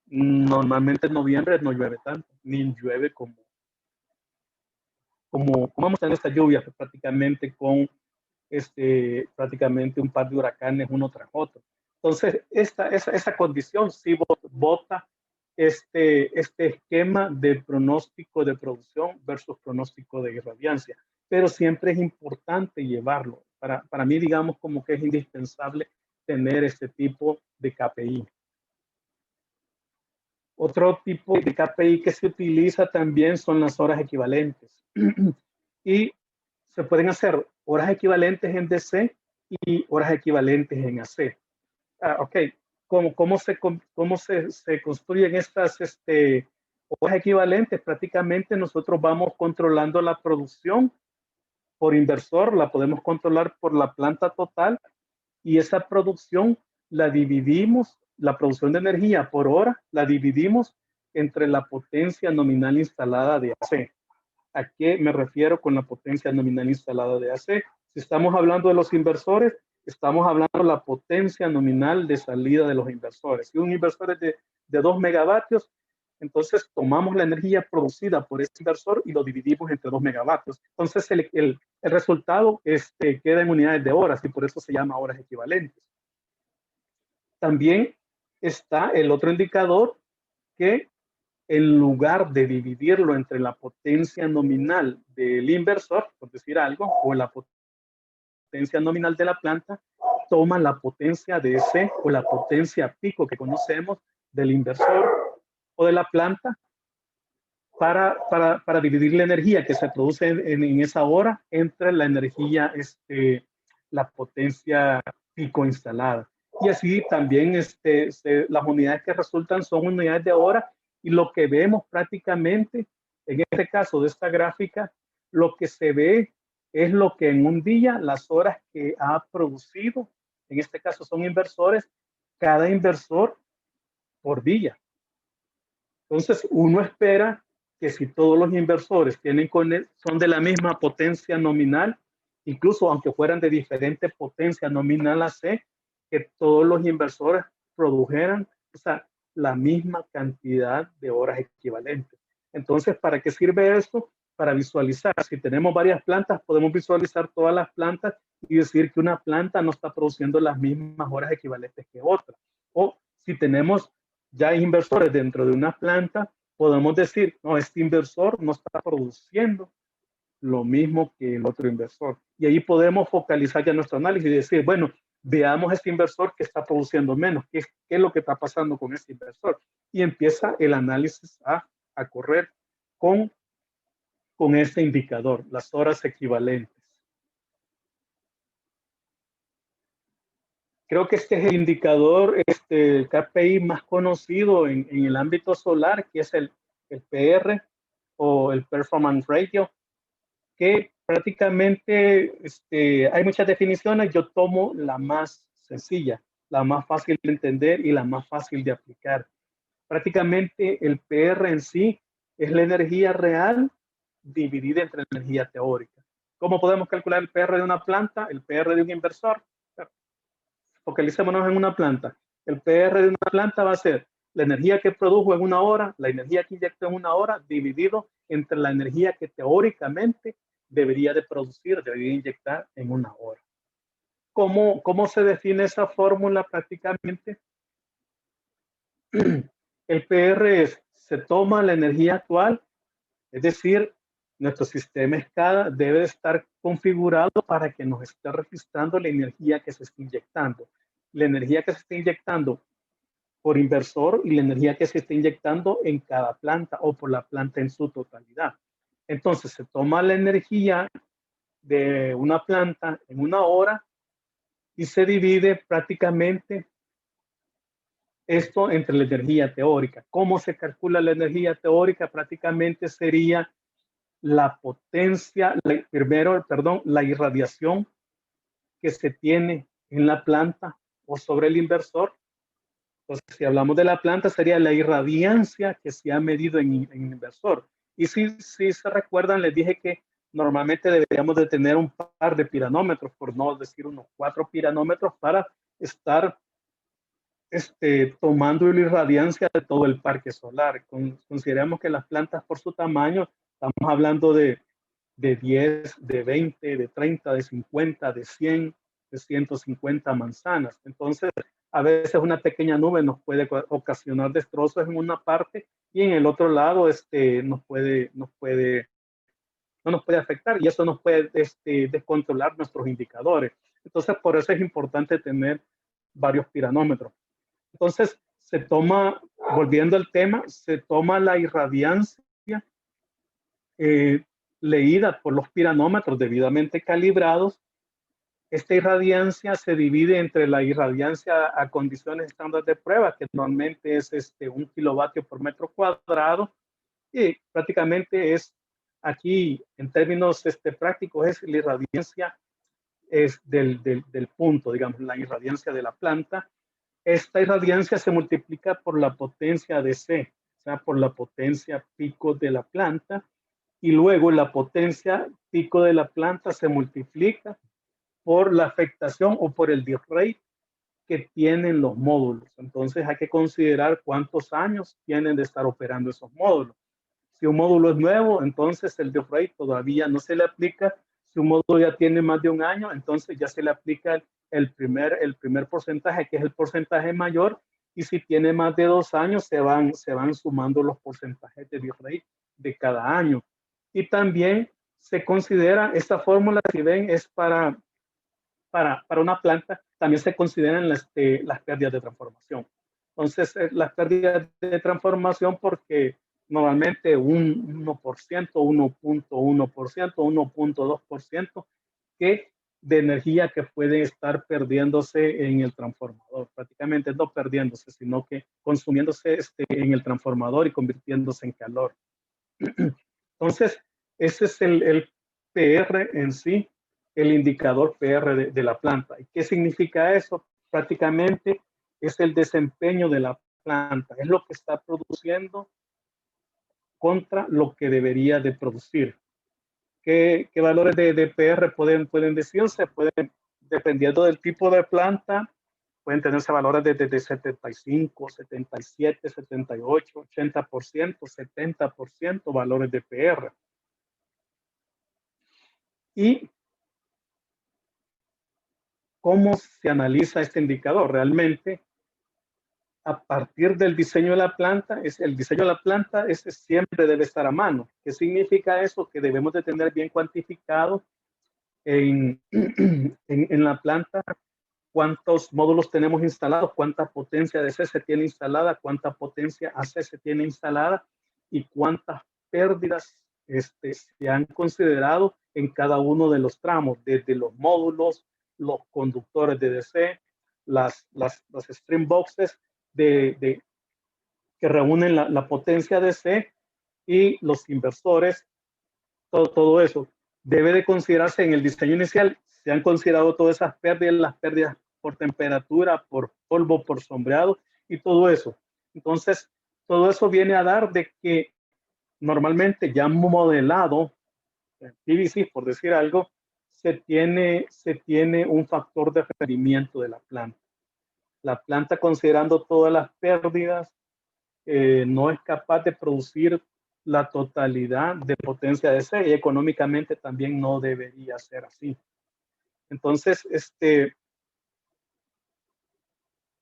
normalmente en noviembre no llueve tanto, ni llueve como vamos a tener esta lluvia prácticamente con prácticamente un par de huracanes uno tras otro. Entonces, esa condición sí bota este esquema de pronóstico de producción versus pronóstico de irradiancia. Pero siempre es importante llevarlo. Para mí, digamos, como que es indispensable tener este tipo de KPI. Otro tipo de KPI que se utiliza también son las horas equivalentes. Y se pueden hacer horas equivalentes en DC y horas equivalentes en AC. Ok, ¿cómo se construyen estas horas equivalentes? Prácticamente nosotros vamos controlando la producción por inversor, la podemos controlar por la planta total y esa producción la dividimos, la producción de energía por hora, la dividimos entre la potencia nominal instalada de AC. ¿A qué me refiero con la potencia nominal instalada de AC? Si estamos hablando de los inversores, estamos hablando de la potencia nominal de salida de los inversores. Si un inversor es de 2 megavatios, entonces tomamos la energía producida por ese inversor y lo dividimos entre 2 megavatios. Entonces el resultado queda en unidades de horas y por eso se llama horas equivalentes. También está el otro indicador que en lugar de dividirlo entre la potencia nominal del inversor, por decir algo, o la potencia nominal de la planta, toma la potencia de DC o la potencia pico que conocemos del inversor o de la planta para dividir la energía que se produce en esa hora entre la energía, la potencia pico instalada. Y así también las unidades que resultan son unidades de hora, y lo que vemos prácticamente en este caso de esta gráfica, lo que se ve es lo que en un día, las horas que ha producido, en este caso son inversores, cada inversor por día. Entonces uno espera que si todos los inversores son de la misma potencia nominal, incluso aunque fueran de diferente potencia nominal AC, que todos los inversores produjeran, o sea, la misma cantidad de horas equivalentes. Entonces, ¿para qué sirve esto? Para visualizar. Si tenemos varias plantas, podemos visualizar todas las plantas y decir que una planta no está produciendo las mismas horas equivalentes que otra. O si tenemos ya inversores dentro de una planta, podemos decir, no, este inversor no está produciendo lo mismo que el otro inversor. Y ahí podemos focalizar ya nuestro análisis y decir, bueno, veamos este inversor que está produciendo menos, qué es lo que está pasando con este inversor. Y empieza el análisis a correr con este indicador, las horas equivalentes. Creo que este es el indicador, el KPI más conocido en el ámbito solar, que es el PR o el Performance Ratio, que prácticamente hay muchas definiciones. Yo tomo la más sencilla, la más fácil de entender y la más fácil de aplicar. Prácticamente el PR en sí es la energía real dividida entre la energía teórica. ¿Cómo podemos calcular el PR de una planta, el PR de un inversor? Focalicémonos en una planta. El PR de una planta va a ser la energía que produjo en una hora, la energía que inyectó en una hora, dividido entre la energía que teóricamente debería de producir, debería inyectar en una hora. ¿Cómo se define esa fórmula prácticamente? El PR se toma la energía actual, es decir, nuestro sistema SCADA debe estar configurado para que nos esté registrando la energía que se está inyectando. La energía que se está inyectando por inversor y la energía que se está inyectando en cada planta o por la planta en su totalidad. Entonces se toma la energía de una planta en una hora y se divide prácticamente esto entre la energía teórica. ¿Cómo se calcula la energía teórica? Prácticamente sería la potencia, la irradiación que se tiene en la planta o sobre el inversor. Entonces, si hablamos de la planta, sería la irradiancia que se ha medido en inversor. Y si se recuerdan, les dije que normalmente deberíamos de tener un par de piranómetros, por no decir unos 4 piranómetros, para estar tomando la irradiancia de todo el parque solar. Consideramos que las plantas por su tamaño, estamos hablando de 10, de 20, de 30, de 50, de 100, de 150 manzanas. Entonces, a veces una pequeña nube nos puede ocasionar destrozos en una parte y en el otro lado no nos puede afectar, y eso nos puede descontrolar nuestros indicadores. Entonces, por eso es importante tener varios piranómetros. Entonces, volviendo al tema, se toma la irradiancia leída por los piranómetros debidamente calibrados. Esta irradiancia se divide entre la irradiancia a condiciones estándar de prueba, que normalmente es 1 kilovatio por metro cuadrado, y prácticamente es aquí, en términos prácticos, es la irradiancia del punto, digamos, la irradiancia de la planta. Esta irradiancia se multiplica por la potencia DC, o sea, por la potencia pico de la planta, y luego la potencia pico de la planta se multiplica por la afectación o por el drift rate que tienen los módulos. Entonces hay que considerar cuántos años tienen de estar operando esos módulos. Si un módulo es nuevo, entonces el drift rate todavía no se le aplica. Si un módulo ya tiene más de un año, entonces ya se le aplica el primer porcentaje, que es el porcentaje mayor. Y si tiene más de 2 años, se van sumando los porcentajes de drift rate de cada año. Y también se considera, esta fórmula, si ven, es para para una planta, también se consideran las pérdidas de transformación. Entonces, las pérdidas de transformación porque normalmente un 1%, 1.1%, 1.2% que de energía que puede estar perdiéndose en el transformador. Prácticamente no perdiéndose, sino que consumiéndose en el transformador y convirtiéndose en calor. Entonces, ese es el PR en sí, el indicador PR de la planta. ¿Y qué significa eso? Prácticamente es el desempeño de la planta, es lo que está produciendo contra lo que debería de producir. ¿Qué valores de PR pueden decirse? Pueden, dependiendo del tipo de planta, pueden tenerse valores de 75, 77, 78, 80%, 70% valores de PR. ¿Y cómo se analiza este indicador? Realmente, a partir del diseño de la planta, el diseño de la planta siempre debe estar a mano. ¿Qué significa eso? Que debemos de tener bien cuantificado en la planta cuántos módulos tenemos instalados, cuánta potencia DC se tiene instalada, cuánta potencia AC se tiene instalada y cuántas pérdidas se han considerado en cada uno de los tramos, desde los módulos, los conductores de DC, las stream boxes que reúnen la potencia DC y los inversores, todo eso. Debe de considerarse en el diseño inicial, se han considerado todas esas pérdidas, las pérdidas por temperatura, por polvo, por sombreado y todo eso. Entonces, todo eso viene a dar de que normalmente ya modelado, PVC, por decir algo, se tiene un factor de rendimiento de la planta. La planta, considerando todas las pérdidas, no es capaz de producir la totalidad de potencia DC y económicamente también no debería ser así. Entonces,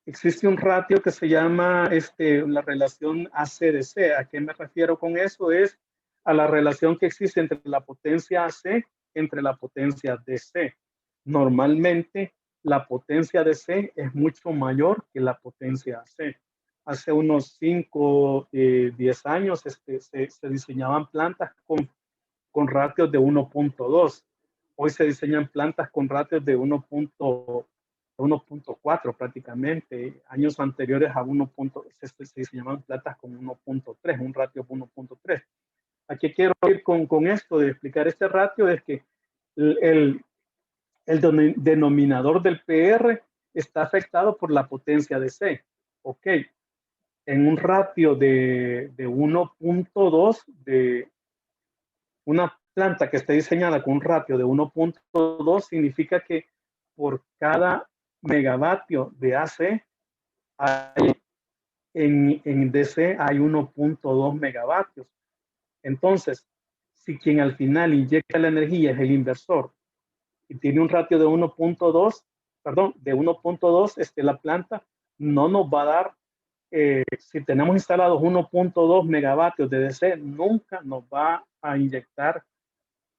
existe un ratio que se llama la relación AC-DC. ¿A qué me refiero con eso? Es a la relación que existe entre la potencia AC entre la potencia DC. Normalmente, la potencia DC es mucho mayor que la potencia AC. Hace unos 5, 10 años se diseñaban plantas con ratios de 1.2. Hoy se diseñan plantas con ratios de 1.4 prácticamente. Años anteriores a 1. Se diseñaban plantas con 1.3, un ratio 1.3. Aquí quiero ir con esto de explicar este ratio, es que el denominador del PR está afectado por la potencia de C. Ok, en un ratio de 1.2, de una planta que esté diseñada con un ratio de 1.2, significa que por cada megavatio de AC, en DC hay 1.2 megavatios. Entonces, si quien al final inyecta la energía es el inversor y tiene un ratio de 1.2, perdón, de 1.2, la planta no nos va a dar, si tenemos instalados 1.2 megavatios de DC, nunca nos va a inyectar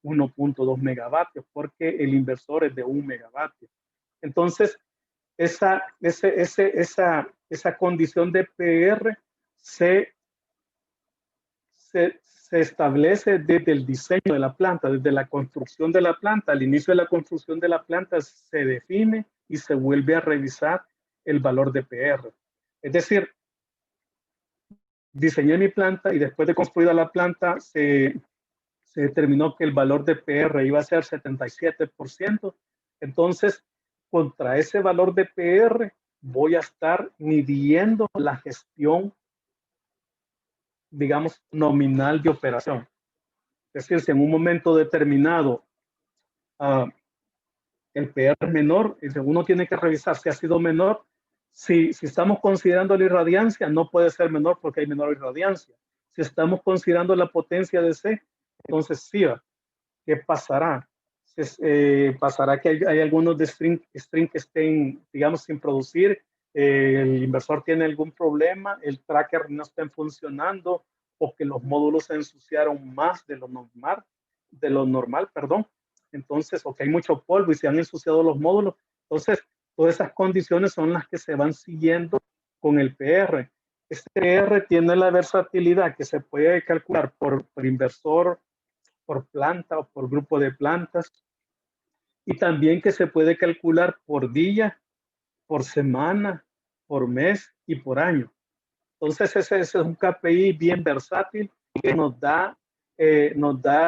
1.2 megavatios porque el inversor es de 1 megavatio. Entonces, esa condición de PR se establece desde el diseño de la planta, desde la construcción de la planta. Al inicio de la construcción de la planta se define y se vuelve a revisar el valor de PR. Es decir, diseñé mi planta y después de construida la planta se determinó que el valor de PR iba a ser 77%. Entonces, contra ese valor de PR voy a estar midiendo la gestión, digamos, nominal de operación. Es decir, si en un momento determinado el PR es menor, uno tiene que revisar si ha sido menor. Si estamos considerando la irradiancia, no puede ser menor porque hay menor irradiancia. Si estamos considerando la potencia de C, entonces sí, ¿qué pasará? Pasará que hay algunos de string que estén, digamos, sin producir, el inversor tiene algún problema, el tracker no está funcionando o que los módulos se ensuciaron más de lo normal, perdón. entonces, o que hay mucho polvo y se han ensuciado los módulos. Entonces, todas esas condiciones son las que se van siguiendo con el PR. Este PR tiene la versatilidad que se puede calcular por inversor, por planta o por grupo de plantas, y también que se puede calcular por día, por semana, por mes y por año. Entonces ese es un KPI bien versátil que nos da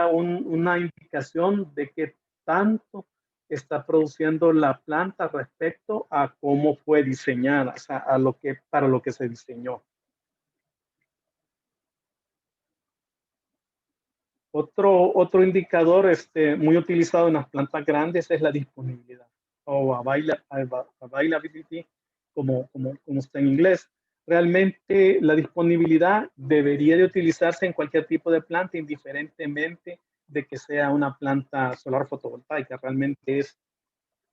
una indicación de qué tanto está produciendo la planta respecto a cómo fue diseñada, o sea, para lo que se diseñó. Otro indicador muy utilizado en las plantas grandes es la disponibilidad o availability, como está en inglés. Realmente la disponibilidad debería de utilizarse en cualquier tipo de planta, indiferentemente de que sea una planta solar fotovoltaica. Realmente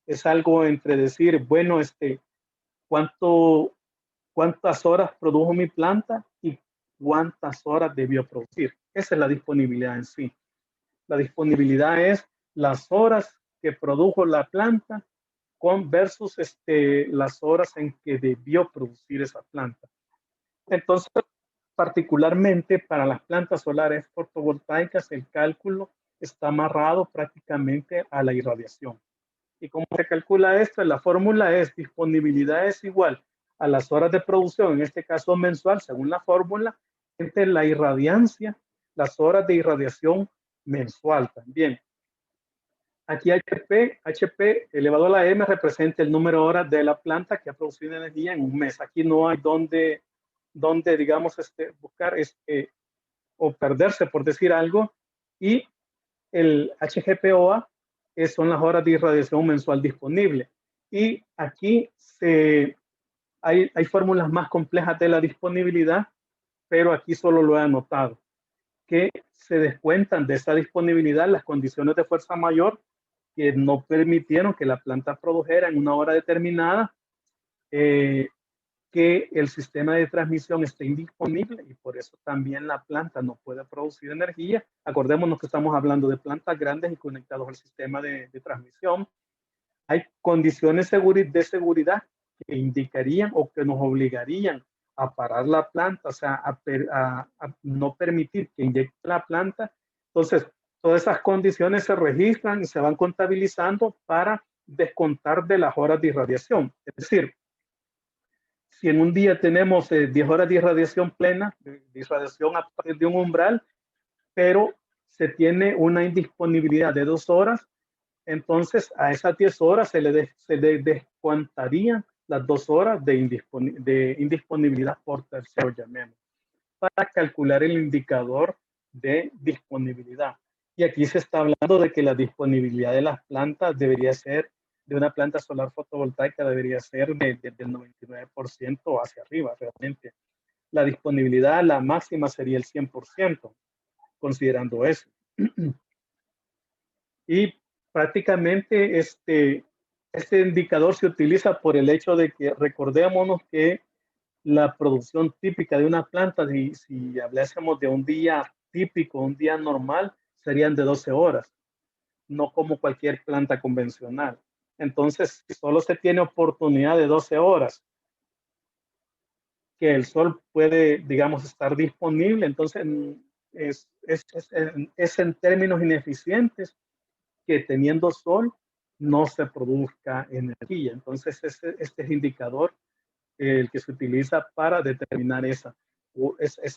es algo entre decir, bueno, cuántas horas produjo mi planta y cuántas horas debió producir. Esa es la disponibilidad en sí. La disponibilidad es las horas que produjo la planta versus las horas en que debió producir esa planta. Entonces, particularmente para las plantas solares fotovoltaicas, el cálculo está amarrado prácticamente a la irradiación. ¿Y cómo se calcula esto? La fórmula es disponibilidad es igual a las horas de producción, en este caso mensual, según la fórmula, entre la irradiancia, las horas de irradiación mensual también. Aquí HP elevado a la M representa el número de horas de la planta que ha producido energía en un mes. Aquí no hay donde digamos, buscar o perderse, por decir algo. Y el HGPOA son las horas de irradiación mensual disponible. Y aquí hay fórmulas más complejas de la disponibilidad, pero aquí solo lo he anotado, que se descuentan de esa disponibilidad las condiciones de fuerza mayor que no permitieron que la planta produjera en una hora determinada, que el sistema de transmisión esté indisponible y por eso también la planta no puede producir energía. Acordémonos que estamos hablando de plantas grandes y conectados al sistema de transmisión. Hay condiciones de seguridad que indicarían o que nos obligarían a parar la planta, o sea, a no permitir que inyecte la planta. Entonces, todas esas condiciones se registran y se van contabilizando para descontar de las horas de irradiación. Es decir, si en un día tenemos 10 horas de irradiación plena, de irradiación a partir de un umbral, pero se tiene una indisponibilidad de 2 horas, entonces a esas 10 horas se le descontarían las 2 horas de indisponibilidad por tercero, llamemos, para calcular el indicador de disponibilidad. Y aquí se está hablando de que la disponibilidad de las plantas debería ser, de una planta solar fotovoltaica debería ser del 99% hacia arriba, realmente. La disponibilidad, la máxima sería el 100%, considerando eso. Y prácticamente este indicador se utiliza por el hecho de que recordémonos que la producción típica de una planta, si hablásemos de un día típico, un día normal, serían de 12 horas, no como cualquier planta convencional. Entonces, si solo se tiene oportunidad de 12 horas que el sol puede, digamos, estar disponible, entonces es en términos ineficientes que teniendo sol no se produzca energía. Entonces, este es indicador el que se utiliza para determinar esa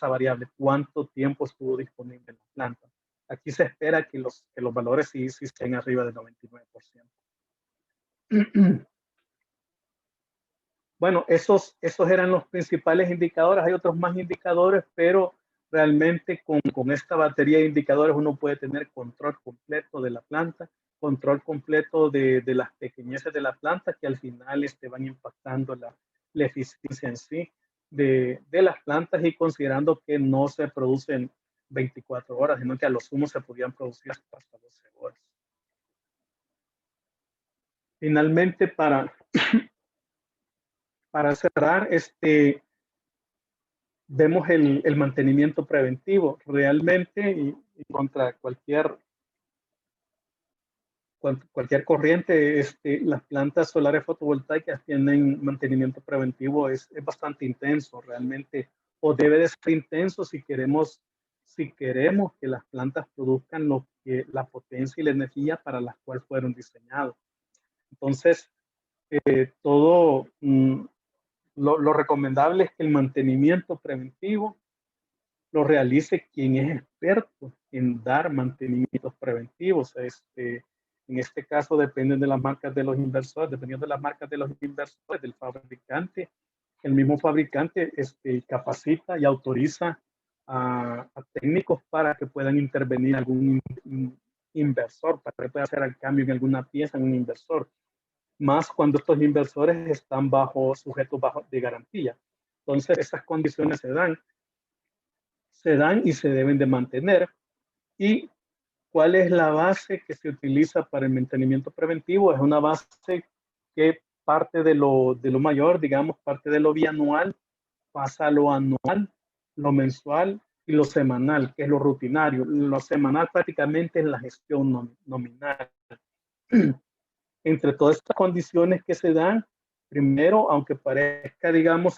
variable, cuánto tiempo estuvo disponible en la planta. Aquí se espera que los valores sí estén arriba del 99%. Bueno, esos eran los principales indicadores. Hay otros más indicadores, pero realmente con esta batería de indicadores uno puede tener control completo de la planta, control completo de las pequeñeces de la planta que al final van impactando la eficiencia en sí de las plantas, y considerando que no se producen 24 horas, sino que a lo sumo se podían producir hasta 12 horas. Finalmente, para cerrar, vemos el mantenimiento preventivo realmente y contra cualquier cualquier corriente, las plantas solares fotovoltaicas tienen mantenimiento preventivo, es bastante intenso realmente, o debe de ser intenso si queremos que las plantas produzcan la potencia y la energía para las cuales fueron diseñados. Entonces, lo recomendable es que el mantenimiento preventivo lo realice quien es experto en dar mantenimientos preventivos. En este caso dependen de las marcas de los inversores, dependiendo de las marcas de los inversores, del fabricante. El mismo fabricante capacita y autoriza a técnicos para que puedan intervenir algún inversor, para que pueda hacer el cambio en alguna pieza en un inversor. Más cuando estos inversores están sujetos de garantía. Entonces, esas condiciones se dan y se deben de mantener. ¿Y cuál es la base que se utiliza para el mantenimiento preventivo? Es una base que parte de lo mayor, digamos, parte de lo bianual, pasa a lo anual, lo mensual y lo semanal, que es lo rutinario. Lo semanal prácticamente es la gestión nominal. Entre todas estas condiciones que se dan, primero, aunque parezca, digamos,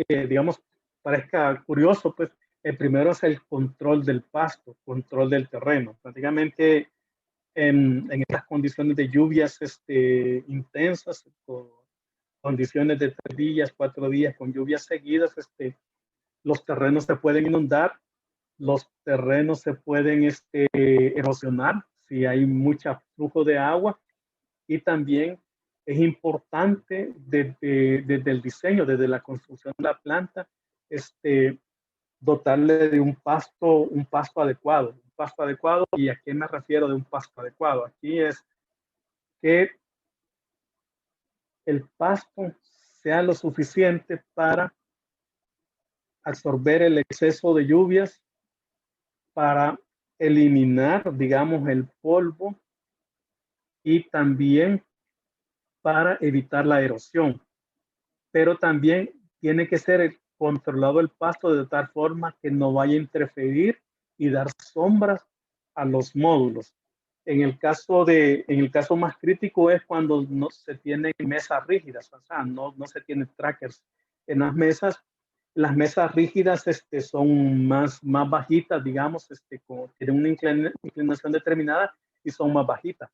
digamos, parezca curioso, pues el primero es el control del pasto, control del terreno. Prácticamente en estas condiciones de lluvias intensas, condiciones de 3 días, 4 días con lluvias seguidas, los terrenos se pueden inundar, los terrenos se pueden erosionar si hay mucho flujo de agua, y también es importante desde el diseño, desde la construcción de la planta, dotarle de un pasto adecuado. Un pasto adecuado, ¿y a qué me refiero de un pasto adecuado? Aquí es que el pasto sea lo suficiente para absorber el exceso de lluvias, para eliminar, digamos, el polvo, y también para evitar la erosión. Pero también tiene que ser controlado el pasto de tal forma que no vaya a interferir y dar sombras a los módulos. En el caso más crítico es cuando no se tienen mesas rígidas, o sea, no se tienen trackers en las mesas. Las mesas rígidas son más bajitas, digamos, tienen una inclinación determinada y son más bajitas.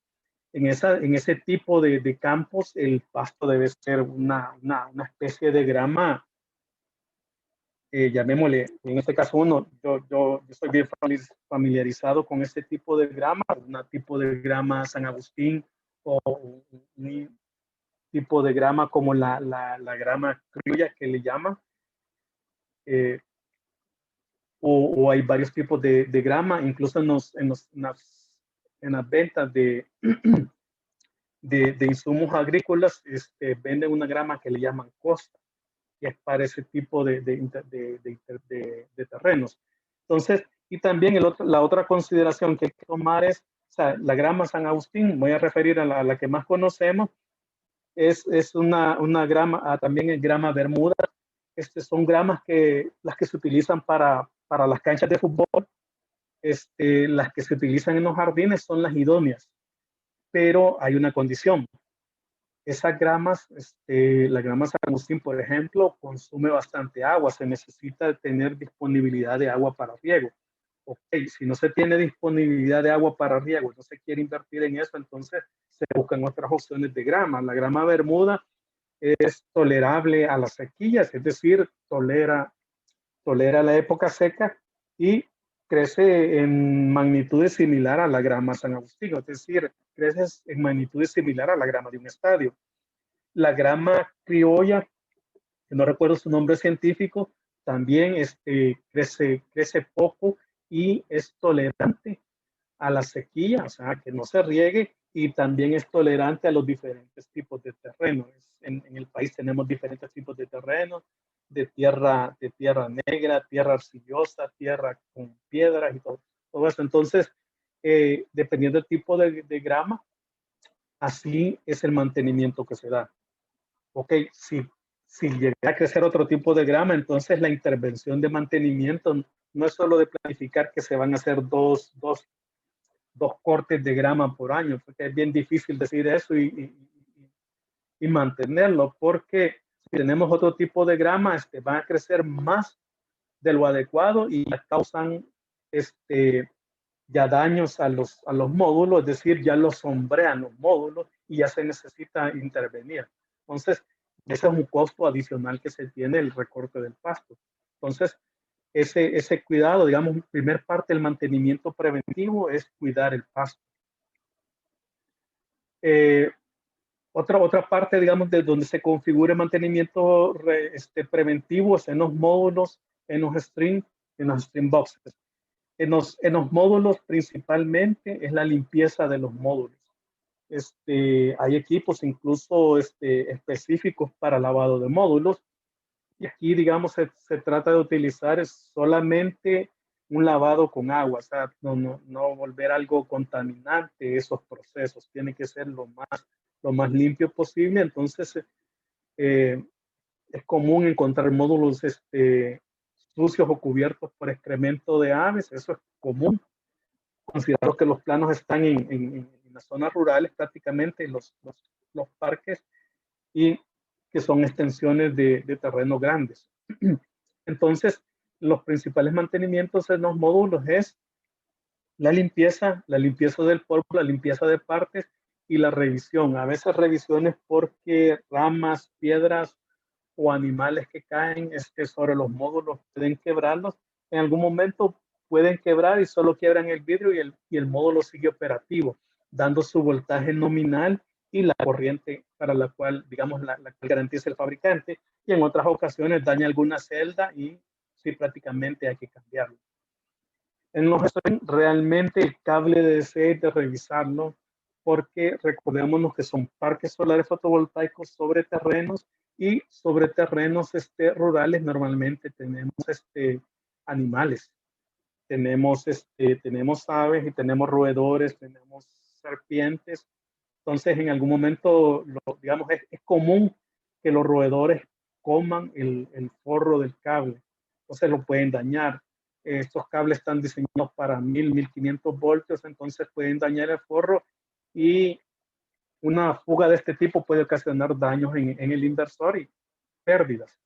En ese tipo de campos, el pasto debe ser una especie de grama, llamémosle, en este caso yo estoy bien familiarizado con este tipo de grama, un tipo de grama San Agustín, o un tipo de grama como la grama criolla que le llaman, o hay varios tipos de grama, incluso en las ventas de insumos agrícolas, venden una grama que le llaman costa, que es para ese tipo de terrenos. Entonces, y también la otra consideración que hay que tomar es, o sea, la grama San Agustín, voy a referir a la que más conocemos, es una grama, también es grama Bermuda. Son gramas las que se utilizan para las canchas de fútbol. Las que se utilizan en los jardines son las idóneas, pero hay una condición. Esas gramas, la grama San Agustín, por ejemplo, consume bastante agua, se necesita tener disponibilidad de agua para riego. Ok, si no se tiene disponibilidad de agua para riego, no se quiere invertir en eso, entonces se buscan otras opciones de grama. La grama Bermuda es tolerable a las sequías, es decir, tolera la época seca y crece en magnitudes similar a la grama San Agustín, es decir, crece en magnitudes similar a la grama de un estadio. La grama criolla, que no recuerdo su nombre científico, también crece poco y es tolerante a la sequía, o sea, que no se riegue, y también es tolerante a los diferentes tipos de terrenos. En el país tenemos diferentes tipos de terrenos, de tierra negra, tierra arcillosa, tierra con piedras y todo eso. Entonces, dependiendo del tipo de grama, así es el mantenimiento que se da. Ok, si llega a crecer otro tipo de grama, entonces la intervención de mantenimiento no es solo de planificar que se van a hacer dos 2 cortes de grama por año, porque es bien difícil decir eso y mantenerlo, porque si tenemos otro tipo de grama, van a crecer más de lo adecuado y causan ya daños a los módulos, es decir, ya los sombrean los módulos y ya se necesita intervenir. Entonces, ese es un costo adicional que se tiene el recorte del pasto. Entonces, ese cuidado, digamos, primer parte del mantenimiento preventivo es cuidar el pasto. Otra parte, digamos, de donde se configura el mantenimiento preventivo es en los módulos, en los string boxes. En los módulos principalmente es la limpieza de los módulos. Hay equipos incluso específicos para lavado de módulos. Y aquí, digamos, se trata de utilizar solamente un lavado con agua, o sea, no volver algo contaminante esos procesos. Tiene que ser lo más limpio posible. Entonces, es común encontrar módulos sucios o cubiertos por excremento de aves. Eso es común. Considero que los planos están en las zonas rurales, prácticamente los parques, y que son extensiones de terrenos grandes. Entonces, los principales mantenimientos en los módulos es la limpieza del polvo, la limpieza de partes y la revisión. A veces revisiones porque ramas, piedras o animales que caen sobre los módulos pueden quebrarlos. En algún momento pueden quebrar y solo quiebran el vidrio y el módulo sigue operativo, dando su voltaje nominal y la corriente para la cual, digamos, la que garantiza el fabricante, y en otras ocasiones daña alguna celda y sí, prácticamente hay que cambiarlo. En los realmente el cable de DC de revisarlo, porque recordémonos que son parques solares fotovoltaicos sobre terrenos, y sobre terrenos rurales normalmente tenemos animales. Tenemos aves y tenemos roedores, tenemos serpientes. Entonces, en algún momento, digamos, es común que los roedores coman el forro del cable. Entonces, lo pueden dañar. Estos cables están diseñados para 1500 voltios, entonces pueden dañar el forro, y una fuga de este tipo puede ocasionar daños en el inversor y pérdidas.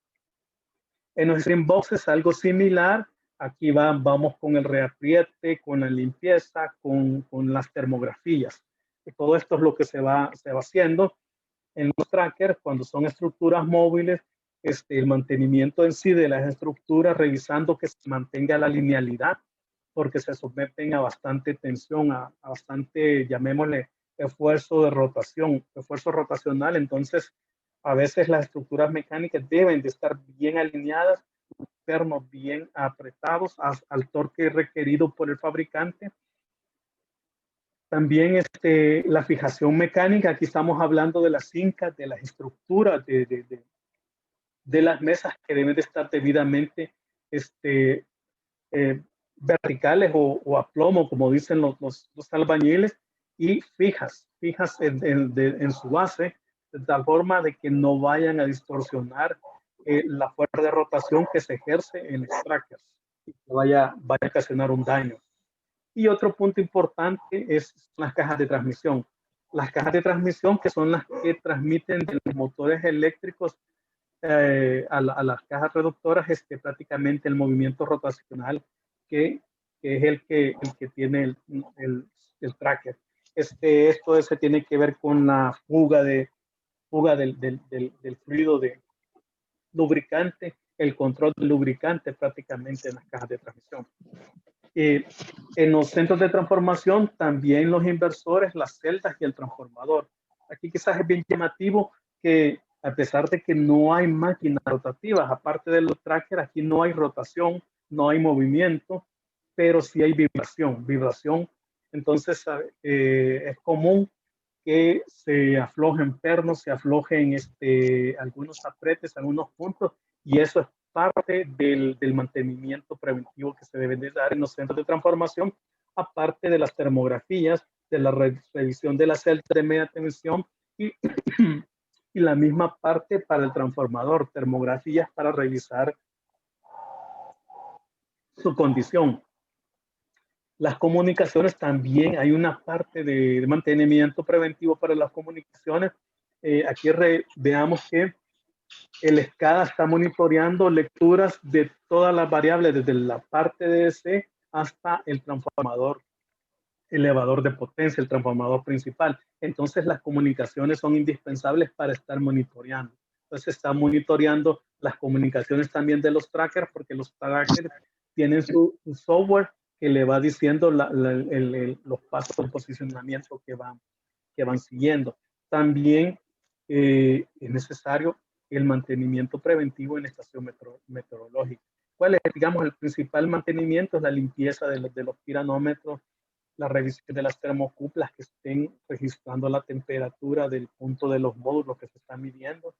En los string boxes algo similar. Aquí vamos con el reapriete, con la limpieza, con las termografías. Y todo esto es lo que se va haciendo. En los trackers, cuando son estructuras móviles, el mantenimiento en sí de las estructuras, revisando que se mantenga la linealidad, porque se someten a bastante tensión, a bastante, llamémosle, esfuerzo de rotación, esfuerzo rotacional. Entonces, a veces las estructuras mecánicas deben de estar bien alineadas, pernos bien apretados al torque requerido por el fabricante. También la fijación mecánica, aquí estamos hablando de las cincas, de las estructuras, de las mesas que deben de estar debidamente verticales o a plomo, como dicen los albañiles, y fijas en su base, de tal forma de que no vayan a distorsionar la fuerza de rotación que se ejerce en los trackers y que vaya a ocasionar un daño. Y otro punto importante es las cajas de transmisión. Las cajas de transmisión, que son las que transmiten de los motores eléctricos a las cajas reductoras, prácticamente el movimiento rotacional que es el que tiene el tracker. Esto se tiene que ver con la fuga del fluido de lubricante, el control del lubricante prácticamente en las cajas de transmisión. En los centros de transformación, también los inversores, las celdas y el transformador. Aquí quizás es bien llamativo que, a pesar de que no hay máquinas rotativas, aparte de los trackers, aquí no hay rotación, no hay movimiento, pero sí hay vibración. Entonces, es común que se aflojen pernos, se aflojen algunos apretes, algunos puntos, y eso es parte del mantenimiento preventivo que se debe de dar en los centros de transformación, aparte de las termografías, de la revisión de las celdas de media tensión y la misma parte para el transformador, termografías para revisar su condición. Las comunicaciones también, hay una parte de mantenimiento preventivo para las comunicaciones. Aquí veamos que el SCADA está monitoreando lecturas de todas las variables, desde la parte de DC hasta el transformador, elevador de potencia, el transformador principal. Entonces las comunicaciones son indispensables para estar monitoreando. Entonces está monitoreando las comunicaciones también de los trackers, porque los trackers tienen su software que le va diciendo los pasos de posicionamiento que van siguiendo. También es necesario el mantenimiento preventivo en la estación meteorológica. ¿Cuál es, digamos, el principal mantenimiento? Es la limpieza de los piranómetros, la revisión de las termocuplas que estén registrando la temperatura del punto de los módulos que se están midiendo,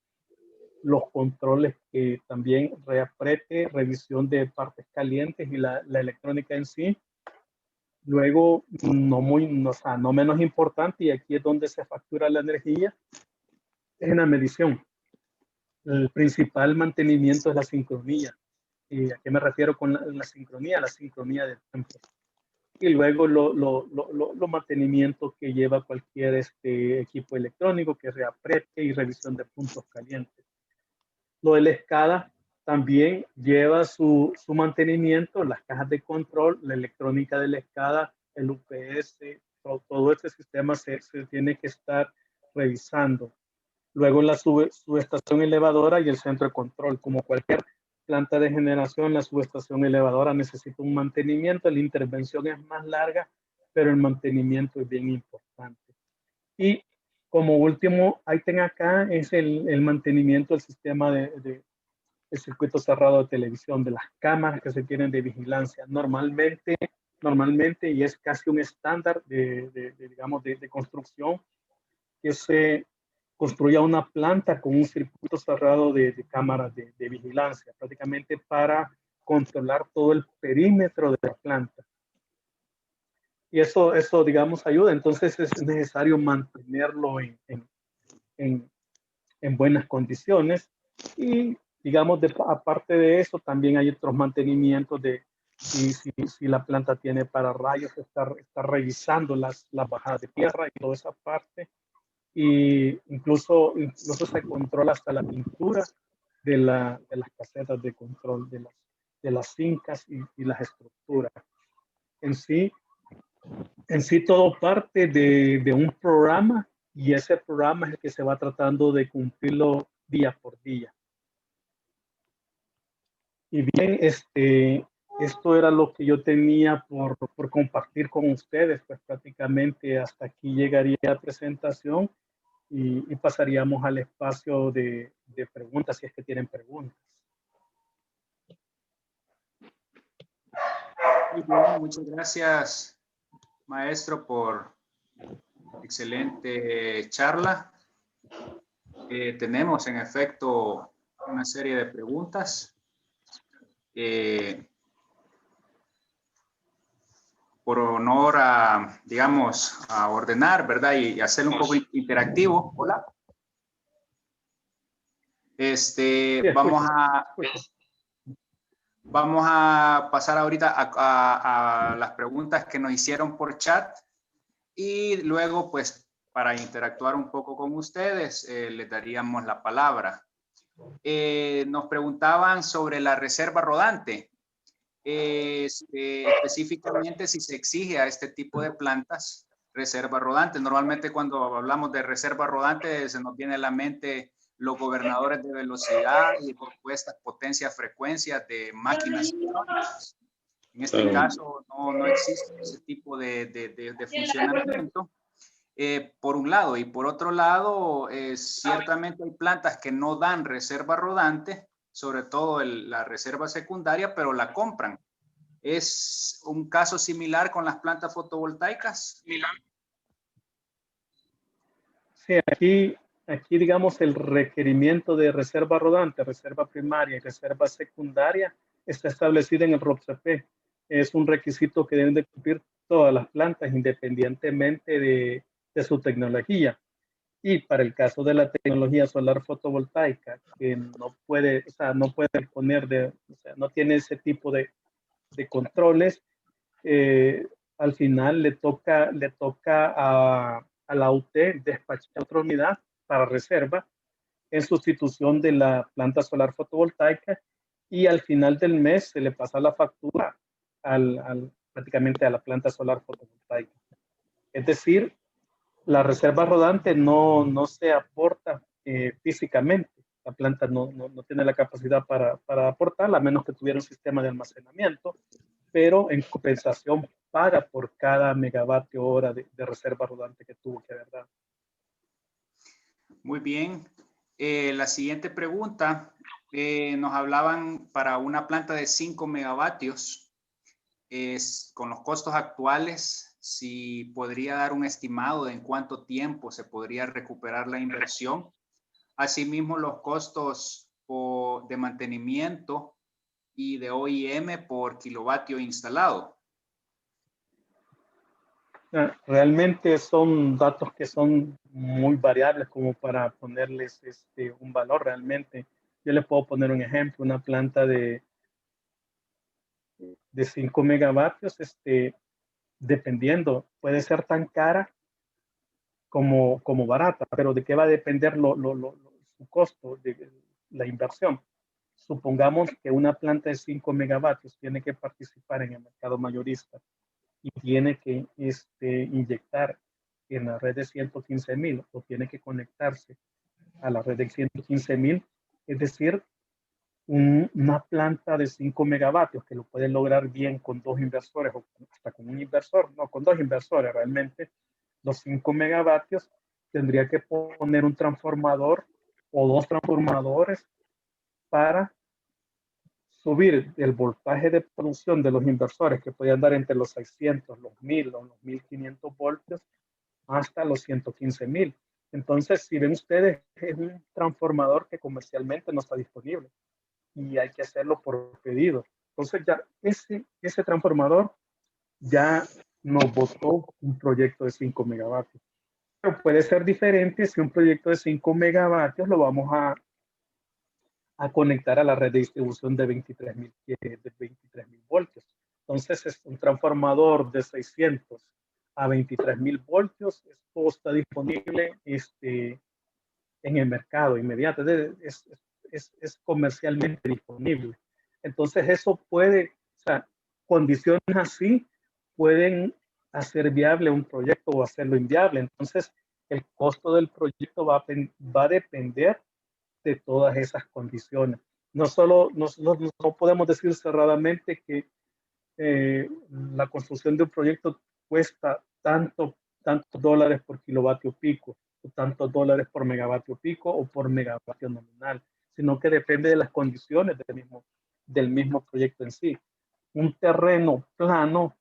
los controles que también reaprete, revisión de partes calientes y la electrónica en sí. Luego, no menos importante, y aquí es donde se factura la energía, es en la medición. El principal mantenimiento es la sincronía. ¿Y a qué me refiero con la sincronía? La sincronía del tiempo. Y luego los mantenimientos que lleva cualquier equipo electrónico, que reaprete y revisión de puntos calientes. Lo del SCADA también lleva su mantenimiento, las cajas de control, la electrónica del SCADA, el UPS, todo este sistema se tiene que estar revisando. Luego la subestación elevadora y el centro de control. Como cualquier planta de generación, la subestación elevadora necesita un mantenimiento. La intervención es más larga, pero el mantenimiento es bien importante. Y como último ítem acá es el mantenimiento del sistema de circuito cerrado de televisión, de las cámaras que se tienen de vigilancia. Normalmente, y es casi un estándar de construcción, que se construya una planta con un circuito cerrado de cámaras de vigilancia, prácticamente para controlar todo el perímetro de la planta. Y eso digamos, ayuda. Entonces es necesario mantenerlo en buenas condiciones. Y digamos, aparte de eso, también hay otros mantenimientos de si la planta tiene pararrayos, está revisando las bajadas de tierra y toda esa parte. Y incluso se controla hasta la pintura de las casetas de control, de las fincas y las estructuras. En sí todo parte de un programa, y ese programa es el que se va tratando de cumplirlo día por día. Y bien, esto era lo que yo tenía por compartir con ustedes. Pues prácticamente hasta aquí llegaría la presentación y pasaríamos al espacio de preguntas, si es que tienen preguntas. Muy bien, muchas gracias, maestro, por excelente charla. Tenemos en efecto una serie de preguntas. Por honor a, digamos, a ordenar, ¿verdad? Y hacerlo un poco interactivo. Hola. Vamos a pasar ahorita a las preguntas que nos hicieron por chat, y luego, pues, para interactuar un poco con ustedes, les daríamos la palabra. Nos preguntaban sobre la reserva rodante. Específicamente si se exige a este tipo de plantas reserva rodante. Normalmente cuando hablamos de reserva rodante se nos viene a la mente los gobernadores de velocidad y propuestas potencias, frecuencias de máquinas electrónicas. En este caso no existe ese tipo de funcionamiento. Por un lado, y por otro lado, ciertamente hay plantas que no dan reserva rodante, sobre todo la reserva secundaria, pero la compran. ¿Es un caso similar con las plantas fotovoltaicas? Sí, aquí digamos el requerimiento de reserva rodante, reserva primaria y reserva secundaria está establecido en el ROPCP. Es un requisito que deben de cumplir todas las plantas independientemente de su tecnología. Y para el caso de la tecnología solar fotovoltaica, que no puede poner no tiene ese tipo de controles, al final le toca a la UT despachar otra unidad para reserva en sustitución de la planta solar fotovoltaica y al final del mes se le pasa la factura prácticamente a la planta solar fotovoltaica. Es decir, la reserva rodante no se aporta físicamente. La planta no tiene la capacidad para aportarla, a menos que tuviera un sistema de almacenamiento, pero en compensación paga por cada megavatio hora de reserva rodante que tuvo que haber dado. Muy bien. La siguiente pregunta, nos hablaban para una planta de 5 megavatios, con los costos actuales, si podría dar un estimado de en cuánto tiempo se podría recuperar la inversión. Asimismo, los costos de mantenimiento y de OIM por kilovatio instalado. Realmente son datos que son muy variables como para ponerles un valor realmente. Yo les puedo poner un ejemplo, una planta de 5 megavatios, dependiendo, puede ser tan cara como barata, pero ¿de qué va a depender su costo de la inversión? Supongamos que una planta de 5 megavatios tiene que participar en el mercado mayorista y tiene que inyectar en la red de 115,000 o tiene que conectarse a la red de 115,000, es decir, una planta de 5 megavatios que lo puede lograr bien con dos inversores o hasta con un inversor, no, con dos inversores realmente, los 5 megavatios tendría que poner un transformador o dos transformadores para subir el voltaje de producción de los inversores que puede andar entre los 600, los 1000 o los 1500 voltios hasta los 115,000. Entonces, si ven ustedes, es un transformador que comercialmente no está disponible y hay que hacerlo por pedido. Entonces, ya ese transformador ya nos botó un proyecto de 5 megavatios. Pero puede ser diferente si un proyecto de 5 megavatios lo vamos a conectar a la red de distribución de 23,000 voltios. Entonces, es un transformador de 600 a 23,000 voltios. Esto está disponible en el mercado inmediato. Es comercialmente disponible. Entonces, eso puede, o sea, condiciones así pueden hacer viable un proyecto o hacerlo inviable. Entonces, el costo del proyecto va a depender de todas esas condiciones. No podemos decir cerradamente que la construcción de un proyecto cuesta tantos dólares por kilovatio pico, o tantos dólares por megavatio pico o por megavatio nominal, sino que depende de las condiciones del mismo proyecto en sí. Un terreno plano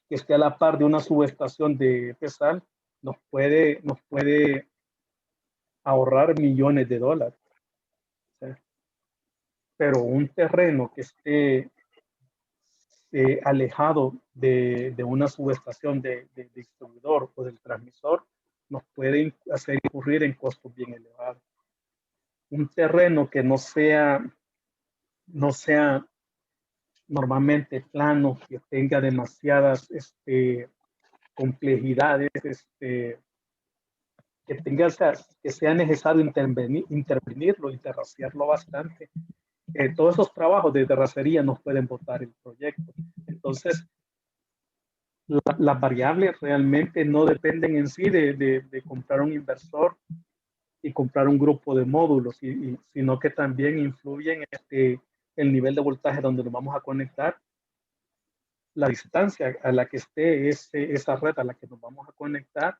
que esté a la par de una subestación de PESAL nos puede ahorrar millones de dólares. Pero un terreno que esté alejado de una subestación de distribuidor o del transmisor nos puede hacer incurrir en costos bien elevados. Un terreno que no sea normalmente plano, que tenga demasiadas complejidades, que sea necesario intervenirlo y terracearlo bastante. Todos esos trabajos de terracería nos pueden botar el proyecto. Entonces, las variables realmente no dependen en sí de comprar un inversor y comprar un grupo de módulos, sino que también influyen el nivel de voltaje donde nos vamos a conectar, la distancia a la que esté esa red a la que nos vamos a conectar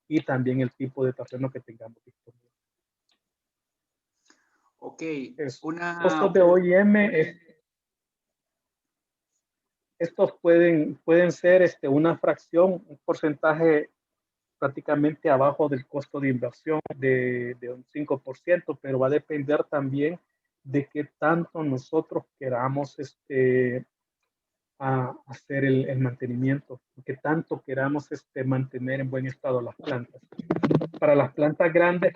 y también el tipo de terreno que tengamos disponible. Ok, costos de OIM, estos pueden ser una fracción, un porcentaje prácticamente abajo del costo de inversión de un 5%, pero va a depender también de qué tanto nosotros queramos hacer el mantenimiento, qué tanto queramos mantener en buen estado las plantas. Para las plantas grandes,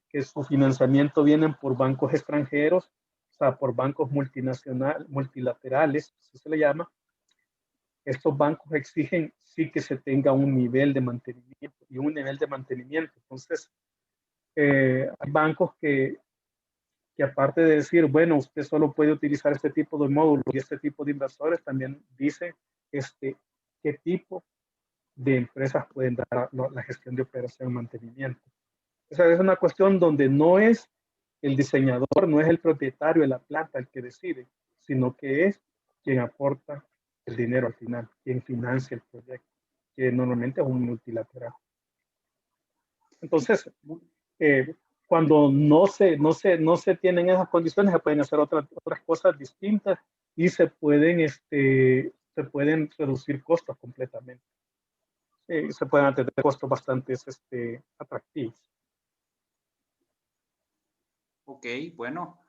que su financiamiento vienen por bancos extranjeros, o sea, por bancos multilaterales, así se le llama, estos bancos exigen sí que se tenga un nivel de mantenimiento y un nivel de mantenimiento. Entonces, hay bancos que aparte de decir, bueno, usted solo puede utilizar este tipo de módulos y este tipo de inversores, también dice qué tipo de empresas pueden dar la gestión de operación y mantenimiento. Esa es una cuestión donde no es el diseñador, no es el propietario de la planta el que decide, sino que es quien aporta el dinero al final, quien financia el proyecto, que normalmente es un multilateral. Entonces, cuando no se tienen esas condiciones, se pueden hacer otras cosas distintas y se pueden reducir costos completamente. Se pueden tener costos bastante atractivos. Ok, bueno,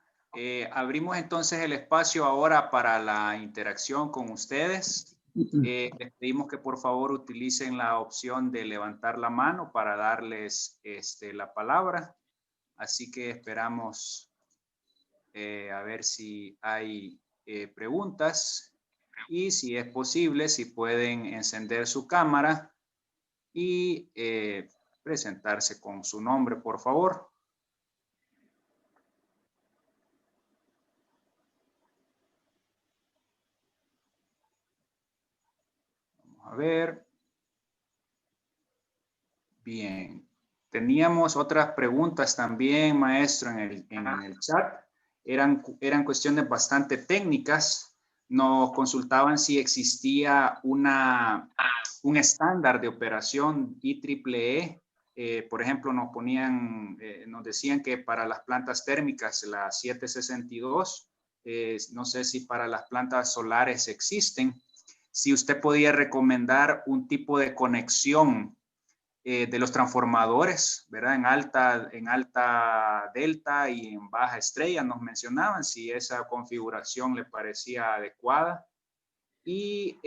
abrimos entonces el espacio ahora para la interacción con ustedes. Les pedimos que por favor utilicen la opción de levantar la mano para darles la palabra. Así que esperamos a ver si hay preguntas y si es posible, si pueden encender su cámara y presentarse con su nombre, por favor. Vamos a ver. Bien. Teníamos otras preguntas también, maestro, en el chat. Eran cuestiones bastante técnicas. Nos consultaban si existía un estándar de operación IEEE. Por ejemplo, nos decían que para las plantas térmicas, la 762, no sé si para las plantas solares existen. Si usted podía recomendar un tipo de conexión de los transformadores, ¿verdad? En alta delta y en baja estrella nos mencionaban si esa configuración le parecía adecuada. Y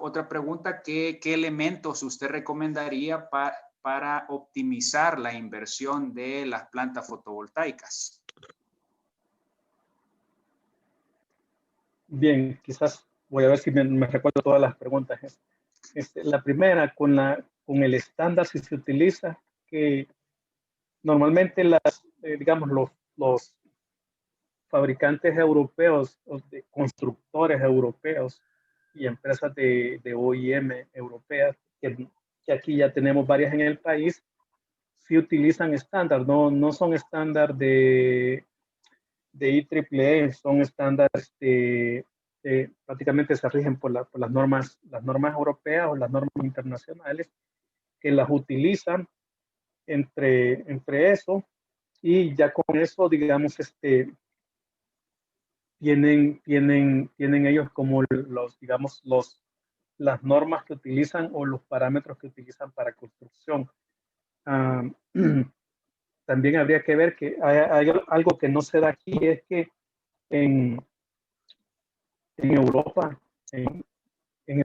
otra pregunta, ¿qué elementos usted recomendaría para optimizar la inversión de las plantas fotovoltaicas? Bien, quizás voy a ver si me recuerdo todas las preguntas. La primera, con el estándar, si se utiliza, que normalmente digamos, los fabricantes europeos, constructores europeos y empresas de OEM europeas, que aquí ya tenemos varias en el país, sí utilizan estándar, no son estándar de IEEE, son estándares prácticamente se rigen por las normas europeas o las normas internacionales, que las utilizan entre eso, y ya con eso, digamos, tienen ellos como las normas que utilizan o los parámetros que utilizan para construcción. También habría que ver que hay algo que no se da aquí, es que en Europa, en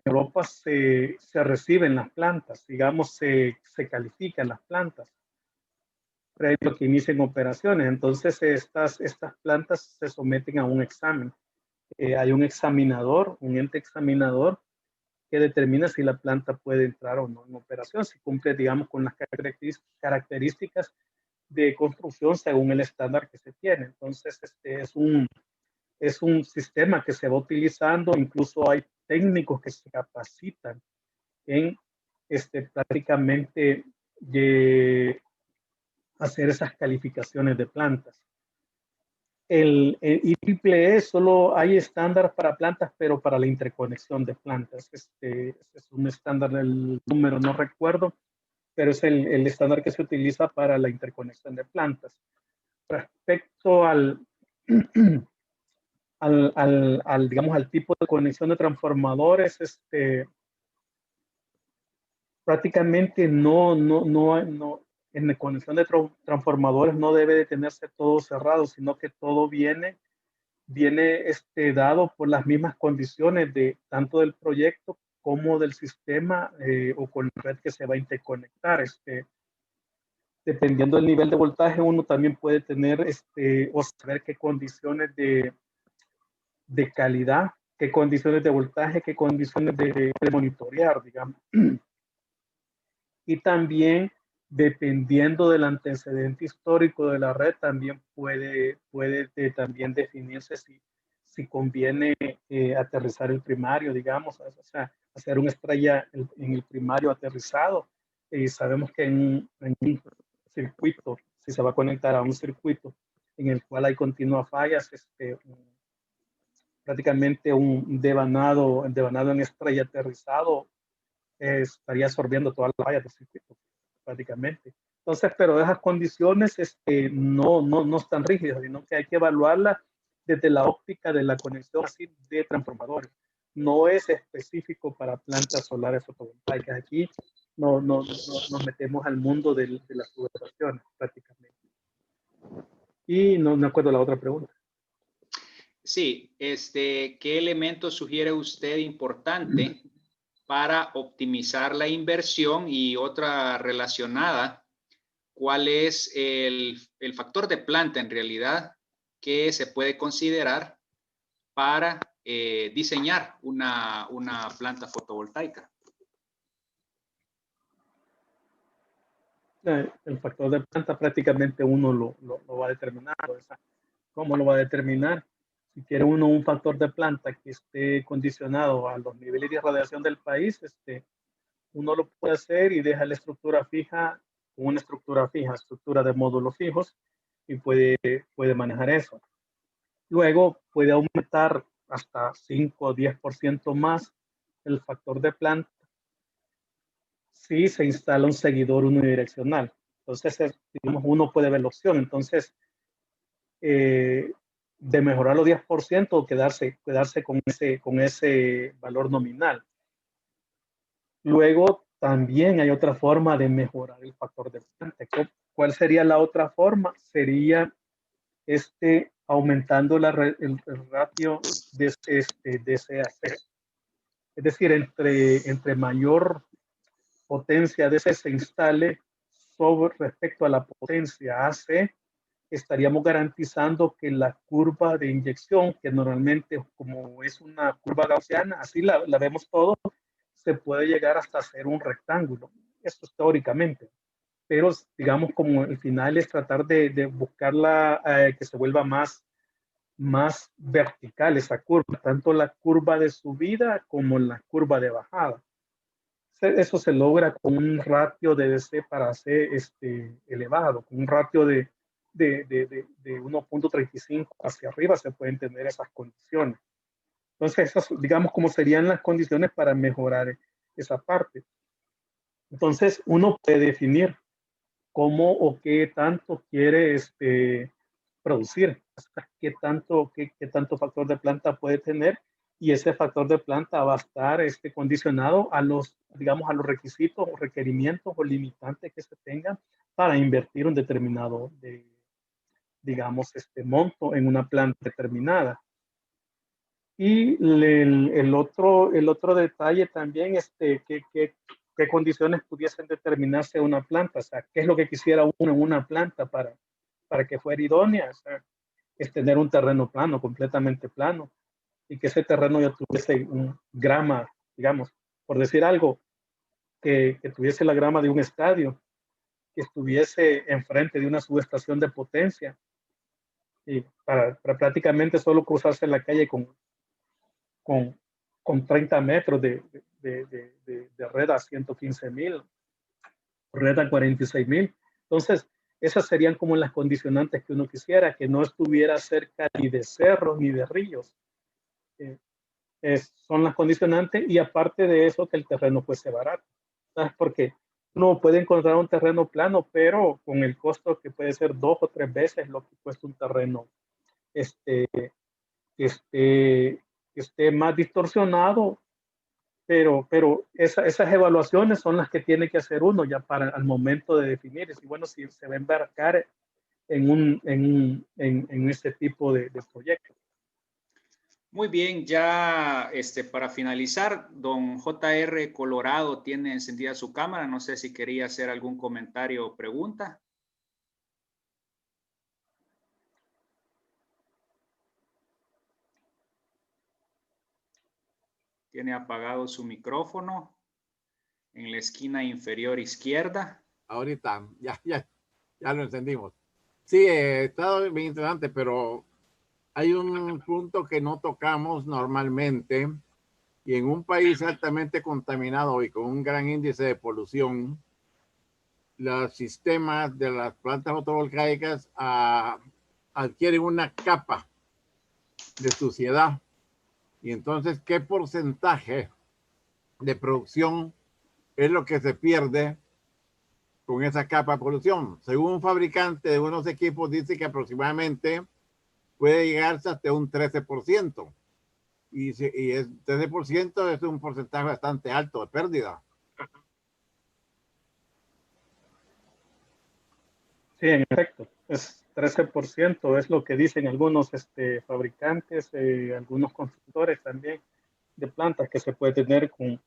Europa se reciben las plantas, digamos, se califican las plantas previo que inicien operaciones. Entonces, estas plantas se someten a un examen. Hay un examinador, un ente examinador, que determina si la planta puede entrar o no en operación, si cumple, digamos, con las características de construcción según el estándar que se tiene. Entonces, es un sistema que se va utilizando, incluso hay técnicos que se capacitan en prácticamente hacer esas calificaciones de plantas. El IEEE solo hay estándar para plantas, pero para la interconexión de plantas. Es un estándar, el número no recuerdo, pero es el estándar que se utiliza para la interconexión de plantas. Respecto digamos, al tipo de conexión de transformadores, prácticamente en la conexión de transformadores no debe de tenerse todo cerrado, sino que todo viene dado por las mismas condiciones de tanto del proyecto como del sistema o con la red que se va a interconectar. Dependiendo del nivel de voltaje, uno también puede tener o saber qué condiciones de de calidad, qué condiciones de voltaje, qué condiciones de monitorear, digamos. Y también, dependiendo del antecedente histórico de la red, también puede también definirse si conviene aterrizar el primario, digamos, o sea, hacer una estrella en el primario aterrizado. Sabemos que en un circuito, si se va a conectar a un circuito en el cual hay continuas fallas, prácticamente un devanado en estrella aterrizado estaría absorbiendo todas las fallas del circuito, prácticamente. Entonces, pero esas condiciones no están rígidas, sino que hay que evaluarlas desde la óptica de la conexión así de transformadores. No es específico para plantas solares fotovoltaicas. Aquí nos metemos al mundo de las subestaciones, prácticamente. Y no me acuerdo la otra pregunta. Sí, ¿qué elemento sugiere usted importante para optimizar la inversión? Y otra relacionada, ¿cuál es el factor de planta en realidad que se puede considerar para diseñar una planta fotovoltaica? El factor de planta prácticamente uno lo va a determinar. ¿Cómo lo va a determinar? Si quiere uno un factor de planta que esté condicionado a los niveles de radiación del país, uno lo puede hacer y deja la estructura fija, una estructura de módulos fijos, y puede manejar eso. Luego puede aumentar hasta 5 o 10% más el factor de planta si se instala un seguidor unidireccional. Entonces, digamos, uno puede ver la opción. Entonces, de mejorarlo 10% o quedarse con ese valor nominal. Luego, también hay otra forma de mejorar el factor de planta. ¿Cuál sería la otra forma? Sería aumentando el ratio de CAC. Es decir, entre mayor potencia DC se instale sobre respecto a la potencia AC, estaríamos garantizando que la curva de inyección, que normalmente como es una curva gaussiana, así la vemos todo, se puede llegar hasta hacer un rectángulo. Esto es teóricamente. Pero digamos como el final es tratar de buscarla que se vuelva más vertical esa curva, tanto la curva de subida como la curva de bajada. Eso se logra con un ratio de DC para C elevado, con un ratio de 1.35 hacia arriba se pueden tener esas condiciones. Entonces, esas, digamos, como serían las condiciones para mejorar esa parte. Entonces, uno puede definir cómo o qué tanto quiere producir, qué tanto factor de planta puede tener, y ese factor de planta va a estar condicionado a los requisitos o requerimientos o limitantes que se tengan para invertir un determinado monto en una planta determinada. Y el otro detalle también es qué condiciones pudiesen determinarse una planta, o sea, qué es lo que quisiera uno en una planta para que fuera idónea. O sea, es tener un terreno plano, completamente plano, y que ese terreno ya tuviese un grama, digamos, por decir algo, que tuviese la grama de un estadio, que estuviese enfrente de una subestación de potencia, y para prácticamente solo cruzarse la calle con 30 metros de red a 115,000, red a 46,000. Entonces, esas serían como las condicionantes que uno quisiera, que no estuviera cerca ni de cerros ni de ríos. Son las condicionantes, y aparte de eso, que el terreno fuese barato. ¿Sabes? Porque uno puede encontrar un terreno plano, pero con el costo que puede ser 2 o 3 veces lo que cuesta un terreno que esté más distorsionado, pero esas evaluaciones son las que tiene que hacer uno ya para al momento de definir si, bueno, si se va a embarcar en este tipo de proyectos. Muy bien, ya para finalizar, don JR Colorado tiene encendida su cámara. No sé si quería hacer algún comentario o pregunta. Tiene apagado su micrófono en la esquina inferior izquierda. Ahorita, ya lo encendimos. Sí, está bien interesante, pero hay un punto que no tocamos normalmente, y en un país altamente contaminado y con un gran índice de polución, los sistemas de las plantas fotovoltaicas adquieren una capa de suciedad. Y entonces, ¿qué porcentaje de producción es lo que se pierde con esa capa de polución? Según un fabricante de unos equipos, dice que aproximadamente puede llegarse hasta un 13%. Y 13% es un porcentaje bastante alto de pérdida. Sí, en efecto, es 13%, es lo que dicen algunos fabricantes, algunos constructores también de plantas que se puede tener con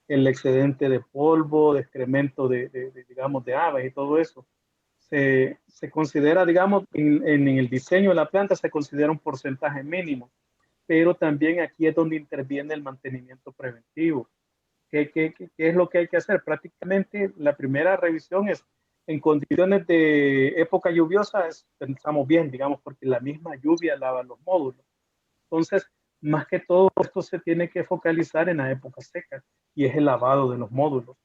el excedente de polvo, de excremento digamos, de aves y todo eso. Se considera, digamos, en el diseño de la planta se considera un porcentaje mínimo, pero también aquí es donde interviene el mantenimiento preventivo. ¿Qué es lo que hay que hacer? Prácticamente la primera revisión es en condiciones de época lluviosa, pensamos bien, digamos, porque la misma lluvia lava los módulos. Entonces, más que todo esto se tiene que focalizar en la época seca y es el lavado de los módulos.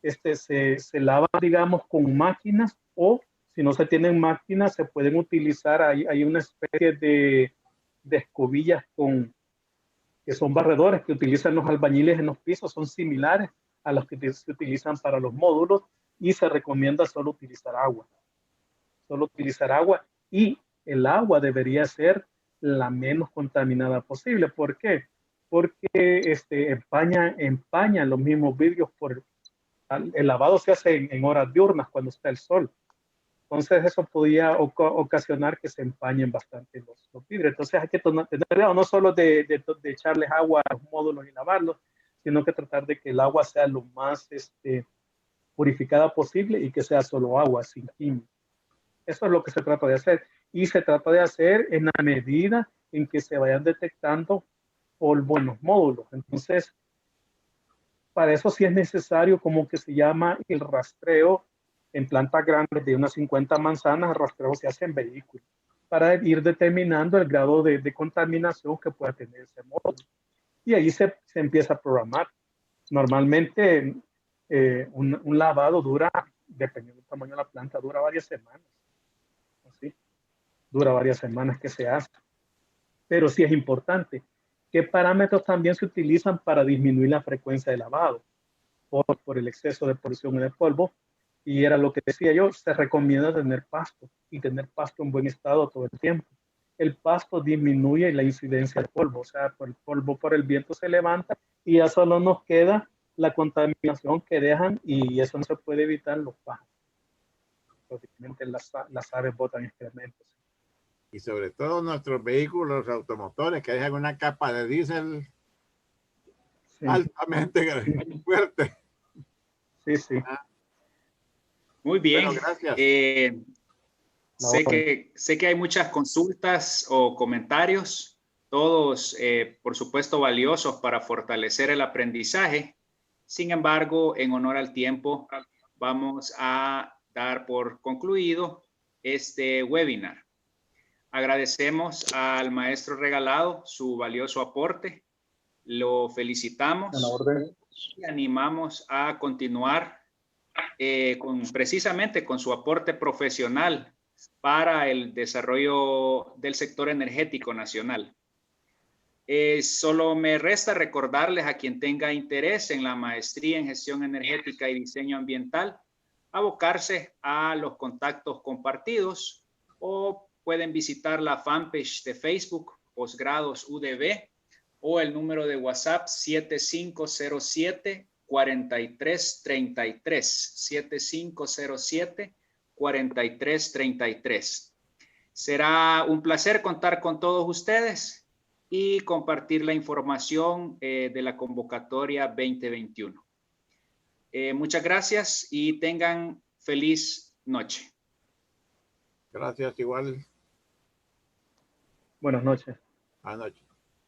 Se lava, digamos, con máquinas, o si no se tienen máquinas, se pueden utilizar, hay una especie de escobillas que son barredores que utilizan los albañiles en los pisos, son similares a los que se utilizan para los módulos, y se recomienda solo utilizar agua. Solo utilizar agua, y el agua debería ser la menos contaminada posible. ¿Por qué? Porque empaña los mismos vidrios. El lavado se hace en horas diurnas cuando está el sol. Entonces eso podía ocasionar que se empañen bastante los vidrios. Entonces hay que tener cuidado, no solo de echarles agua a los módulos y lavarlos, sino que tratar de que el agua sea lo más purificada posible y que sea solo agua, sin químicos. Eso es lo que se trata de hacer. Y se trata de hacer en la medida en que se vayan detectando polvo en los módulos. Entonces, para eso sí es necesario, como que se llama el rastreo en plantas grandes de unas 50 manzanas. El rastreo se hace en vehículos para ir determinando el grado de contaminación que pueda tener ese módulo. Y ahí se empieza a programar. Normalmente un lavado dura, dependiendo del tamaño de la planta, dura varias semanas. ¿Sí? Dura varias semanas que se hace. Pero sí es importante. ¿Qué parámetros también se utilizan para disminuir la frecuencia de lavado por el exceso de polución y de polvo? Y era lo que decía yo, se recomienda tener pasto, y tener pasto en buen estado todo el tiempo. El pasto disminuye la incidencia de polvo, o sea, por el polvo por el viento se levanta y ya solo nos queda la contaminación que dejan, y eso no se puede evitar los pájaros. Prácticamente las aves botan excrementos. Y sobre todo nuestros vehículos automotores que dejan una capa de diésel altamente fuerte. Sí, sí. Muy bien. Bueno, gracias. Sé que hay muchas consultas o comentarios, todos, por supuesto, valiosos para fortalecer el aprendizaje. Sin embargo, en honor al tiempo, vamos a dar por concluido este webinar. Agradecemos al maestro Regalado su valioso aporte. Lo felicitamos y animamos a continuar precisamente con su aporte profesional para el desarrollo del sector energético nacional. Solo me resta recordarles a quien tenga interés en la maestría en gestión energética y diseño ambiental, abocarse a los contactos compartidos, o pueden visitar la fanpage de Facebook Posgrados UDB, o el número de WhatsApp 7507 4333. Será un placer contar con todos ustedes y compartir la información de la convocatoria 2021. Muchas gracias y tengan feliz noche. Gracias, igual. Buenas noches. Buenas noches.